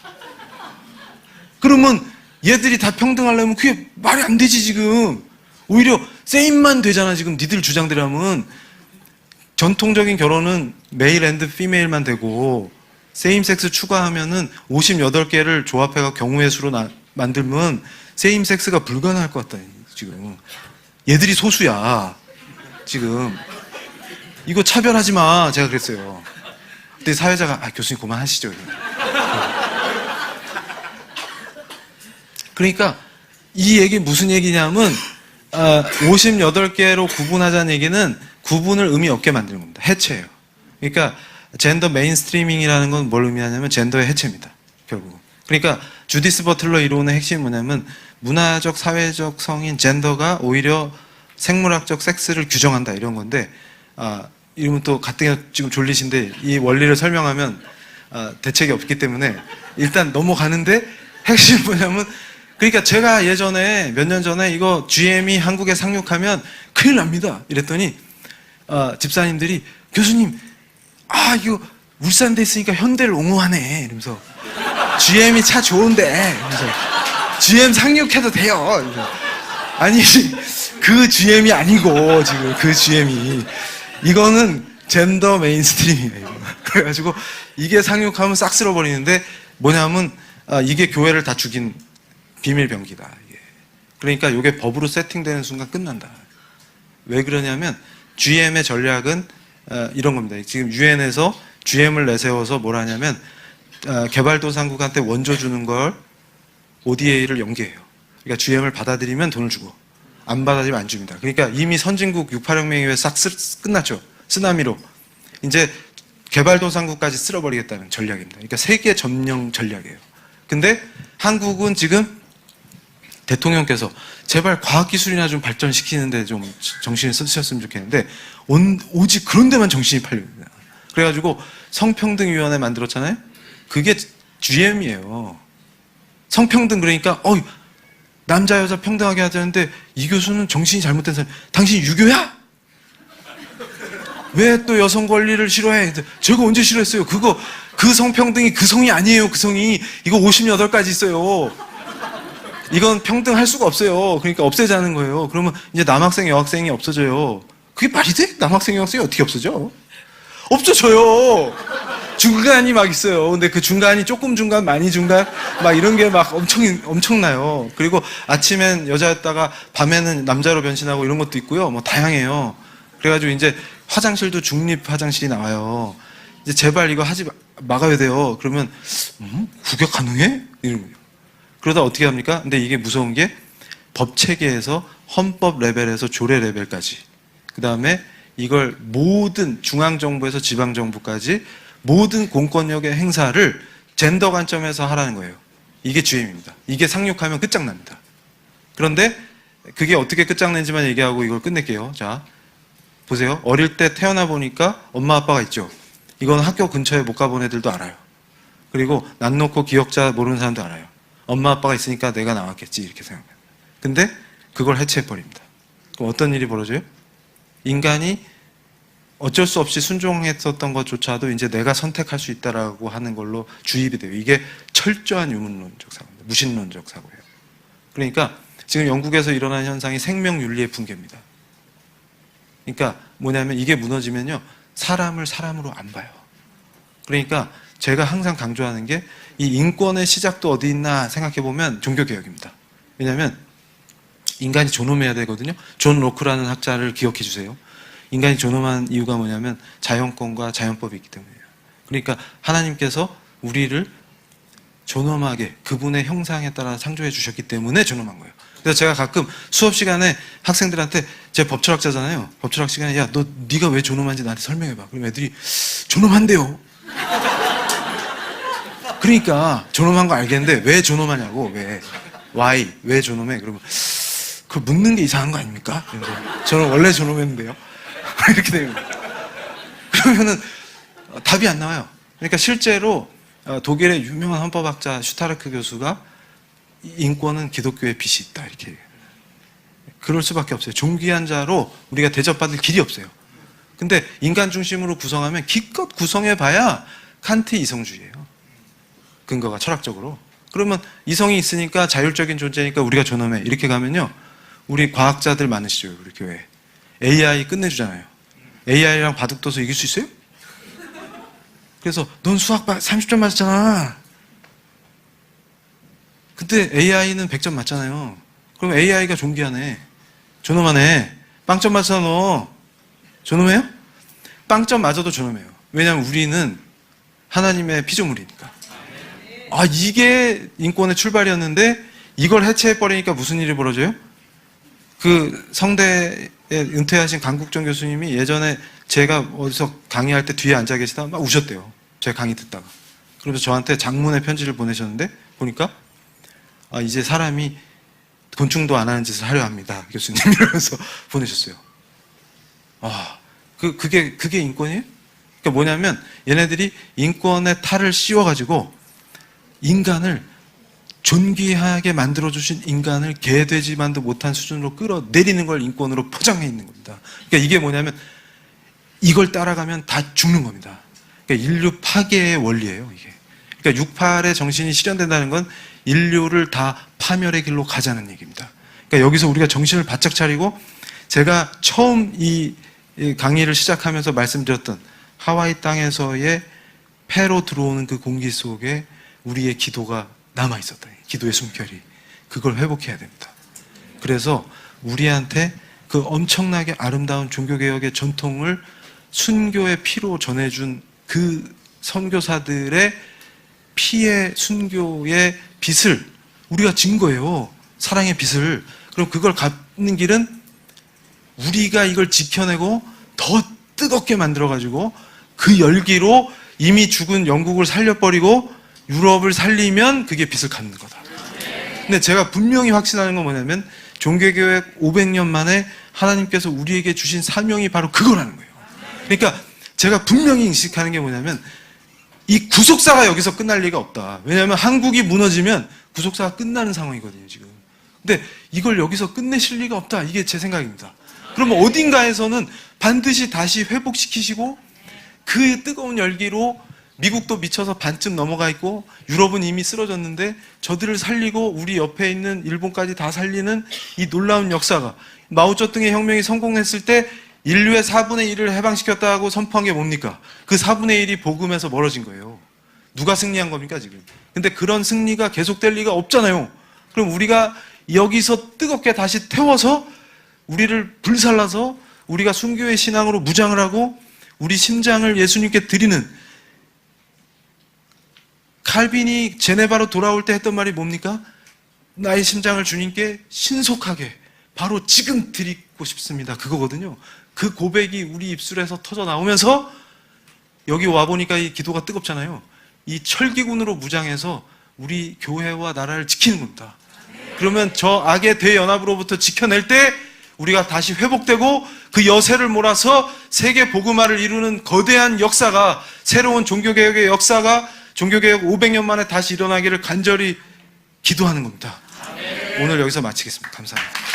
그러면 얘들이 다 평등하려면 그게 말이 안 되지 지금. 오히려 세임만 되잖아 지금 니들 주장대로 하면. 전통적인 결혼은 메일 앤드 피메일만 되고 세임 섹스 추가하면은 58개를 조합해서 경우의 수로 만들면 세임 섹스가 불가능할 것 같다 지금. 얘들이 소수야 지금. 이거 차별하지 마 제가 그랬어요. 그때 사회자가 교수님 그만하시죠. 그러니까 이 얘기 무슨 얘기냐면 58개로 구분하자는 얘기는 구분을 의미 없게 만드는 겁니다. 해체예요. 그러니까 젠더 메인스트리밍이라는 건 뭘 의미하냐면 젠더의 해체입니다. 결국은. 그러니까 주디스 버틀러 이론의 핵심이 뭐냐면 문화적 사회적 성인 젠더가 오히려 생물학적 섹스를 규정한다 이런 건데 이러면 또 가뜩이나 지금 졸리신데 이 원리를 설명하면 대책이 없기 때문에 일단 넘어가는데 핵심이 뭐냐면 그러니까 제가 예전에 몇 년 전에 이거 GM이 한국에 상륙하면 큰일 납니다 이랬더니 집사님들이 교수님 이거 울산대 있으니까 현대를 옹호하네 이러면서 GM이 차 좋은데 이러면서 GM 상륙해도 돼요 이러면서. 아니 그 GM이 아니고 지금 그 GM이 이거는 젠더 메인스트림이에요. 이거. 그래가지고 이게 상륙하면 싹 쓸어버리는데 뭐냐면 이게 교회를 다 죽인 비밀 병기다. 이게. 그러니까 이게 법으로 세팅되는 순간 끝난다. 왜 그러냐면 GM의 전략은 이런 겁니다. 지금 유엔에서 GM을 내세워서 뭘 하냐면 개발도상국한테 원조 주는 걸 ODA를 연계해요. 그러니까 GM을 받아들이면 돈을 주고 안 받아들이면 안 줍니다. 그러니까 이미 선진국 6.8혁명 이후에 싹 끝났죠. 쓰나미로. 이제 개발도상국까지 쓸어버리겠다는 전략입니다. 그러니까 세계 점령 전략이에요. 근데 한국은 지금 대통령께서 제발 과학기술이나 좀 발전시키는데 좀 정신을 쓰셨으면 좋겠는데 오직 그런 데만 정신이 팔립니다. 그래가지고 성평등위원회 만들었잖아요. 그게 GM이에요. 성평등 그러니까 남자 여자 평등하게 하자는데 이 교수는 정신이 잘못된 사람. 당신 유교야? 왜 또 여성 권리를 싫어해? 제가 언제 싫어했어요? 그 성평등이 그 성이 아니에요. 그 성이 이거 58가지 있어요. 이건 평등할 수가 없어요. 그러니까 없애자는 거예요. 그러면 이제 남학생 여학생이 없어져요. 그게 말이 돼? 남학생 여학생이 어떻게 없어져? 없어져요. 중간이 막 있어요. 근데 그 중간이 조금 중간, 많이 중간, 막 이런 게 막 엄청나요. 그리고 아침엔 여자였다가 밤에는 남자로 변신하고 이런 것도 있고요. 뭐 다양해요. 그래가지고 이제 화장실도 중립 화장실이 나와요. 이제 제발 이거 막아야 돼요. 그러면, 구격 가능해? 이런 거예요. 그러다 어떻게 합니까? 근데 이게 무서운 게 법 체계에서 헌법 레벨에서 조례 레벨까지. 그 다음에 이걸 모든 중앙정부에서 지방정부까지 모든 공권력의 행사를 젠더 관점에서 하라는 거예요. 이게 GM입니다. 이게 상륙하면 끝장납니다. 그런데 그게 어떻게 끝장낸지만 얘기하고 이걸 끝낼게요. 자, 보세요. 어릴 때 태어나 보니까 엄마 아빠가 있죠. 이건 학교 근처에 못 가본 애들도 알아요. 그리고 난 놓고 기억자 모르는 사람도 알아요. 엄마 아빠가 있으니까 내가 나왔겠지 이렇게 생각해요. 근데 그걸 해체해버립니다. 그럼 어떤 일이 벌어져요? 인간이 어쩔 수 없이 순종했었던 것조차도 이제 내가 선택할 수 있다라고 하는 걸로 주입이 돼요. 이게 철저한 유문론적 사고입니다. 무신론적 사고예요. 그러니까 지금 영국에서 일어나는 현상이 생명윤리의 붕괴입니다. 그러니까 뭐냐면 이게 무너지면요. 사람을 사람으로 안 봐요. 그러니까 제가 항상 강조하는 게 이 인권의 시작도 어디 있나 생각해보면 종교개혁입니다. 왜냐하면 인간이 존엄해야 되거든요. 존 로크라는 학자를 기억해 주세요. 인간이 존엄한 이유가 뭐냐면 자연권과 자연법이 있기 때문이에요. 그러니까 하나님께서 우리를 존엄하게 그분의 형상에 따라 창조해 주셨기 때문에 존엄한 거예요. 그래서 제가 가끔 수업 시간에 학생들한테 제가 법철학자잖아요. 법철학 시간에 야, 네가 왜 존엄한지 나한테 설명해봐. 그럼 애들이 존엄한데요. 그러니까 존엄한 거 알겠는데 왜 존엄하냐고. Why? 왜 존엄해? 그러면 그걸 묻는 게 이상한 거 아닙니까? 저는 원래 존엄했는데요. 이렇게 됩니다. 그러면은 답이 안 나와요. 그러니까 실제로 독일의 유명한 헌법학자 슈타르크 교수가 인권은 기독교의 빛이 있다 이렇게 얘기해요. 그럴 수밖에 없어요. 존귀한 자로 우리가 대접받을 길이 없어요. 근데 인간 중심으로 구성하면 기껏 구성해봐야 칸트 이성주의예요. 근거가 철학적으로. 그러면 이성이 있으니까 자율적인 존재니까 우리가 존엄해 이렇게 가면요. 우리 과학자들 많으시죠. 우리 교회. AI 끝내주잖아요. AI랑 바둑둬서 이길 수 있어요? 그래서 넌 수학 30점 맞았잖아. 근데 AI는 100점 맞잖아요. 그럼 AI가 존귀하네. 존엄하네. 빵점 맞았어 너. 존엄해요? 빵점 맞아도 존엄해요. 왜냐하면 우리는 하나님의 피조물이니까. 이게 인권의 출발이었는데 이걸 해체해버리니까 무슨 일이 벌어져요? 그 성대에 은퇴하신 강국정 교수님이 예전에 제가 어디서 강의할 때 뒤에 앉아 계시다가 막 우셨대요. 제 강의 듣다가. 그러면서 저한테 장문의 편지를 보내셨는데 보니까 이제 사람이 곤충도 안 하는 짓을 하려 합니다. 교수님 이러면서 보내셨어요. 그게 인권이에요? 그러니까 뭐냐면 얘네들이 인권의 탈을 씌워가지고 인간을 존귀하게 만들어주신 인간을 개되지만도 못한 수준으로 끌어내리는 걸 인권으로 포장해 있는 겁니다. 그러니까 이게 뭐냐면 이걸 따라가면 다 죽는 겁니다. 그러니까 인류 파괴의 원리예요, 이게. 그러니까 68의 정신이 실현된다는 건 인류를 다 파멸의 길로 가자는 얘기입니다. 그러니까 여기서 우리가 정신을 바짝 차리고 제가 처음 이 이 강의를 시작하면서 말씀드렸던 하와이 땅에서의 폐로 들어오는 그 공기 속에 우리의 기도가 남아 있었다. 기도의 숨결이. 그걸 회복해야 됩니다. 그래서 우리한테 그 엄청나게 아름다운 종교개혁의 전통을 순교의 피로 전해준 그 선교사들의 피의 순교의 빛을 우리가 진 거예요. 사랑의 빛을. 그럼 그걸 갚는 길은 우리가 이걸 지켜내고 더 뜨겁게 만들어가지고 그 열기로 이미 죽은 영국을 살려버리고 유럽을 살리면 그게 빛을 갚는 거다. 근데 제가 분명히 확신하는 건 뭐냐면 종교개혁 500년 만에 하나님께서 우리에게 주신 사명이 바로 그거라는 거예요. 그러니까 제가 분명히 인식하는 게 뭐냐면 이 구속사가 여기서 끝날 리가 없다. 왜냐하면 한국이 무너지면 구속사가 끝나는 상황이거든요, 지금. 근데 이걸 여기서 끝내실 리가 없다. 이게 제 생각입니다. 그러면 어딘가에서는 반드시 다시 회복시키시고 그 뜨거운 열기로 미국도 미쳐서 반쯤 넘어가 있고 유럽은 이미 쓰러졌는데 저들을 살리고 우리 옆에 있는 일본까지 다 살리는 이 놀라운 역사가 마오쩌둥의 혁명이 성공했을 때 인류의 4분의 1을 해방시켰다고 선포한 게 뭡니까? 그 4분의 1이 복음에서 멀어진 거예요. 누가 승리한 겁니까 지금? 근데 그런 승리가 계속될 리가 없잖아요. 그럼 우리가 여기서 뜨겁게 다시 태워서 우리를 불살라서 우리가 순교의 신앙으로 무장을 하고 우리 심장을 예수님께 드리는 칼빈이 제네바로 돌아올 때 했던 말이 뭡니까? 나의 심장을 주님께 신속하게 바로 지금 드리고 싶습니다. 그거거든요. 그 고백이 우리 입술에서 터져 나오면서 여기 와보니까 이 기도가 뜨겁잖아요. 이 철기군으로 무장해서 우리 교회와 나라를 지키는 겁니다. 그러면 저 악의 대연합으로부터 지켜낼 때 우리가 다시 회복되고 그 여세를 몰아서 세계 복음화를 이루는 거대한 역사가 새로운 종교개혁의 역사가 종교개혁 500년 만에 다시 일어나기를 간절히 기도하는 겁니다. 오늘 여기서 마치겠습니다. 감사합니다.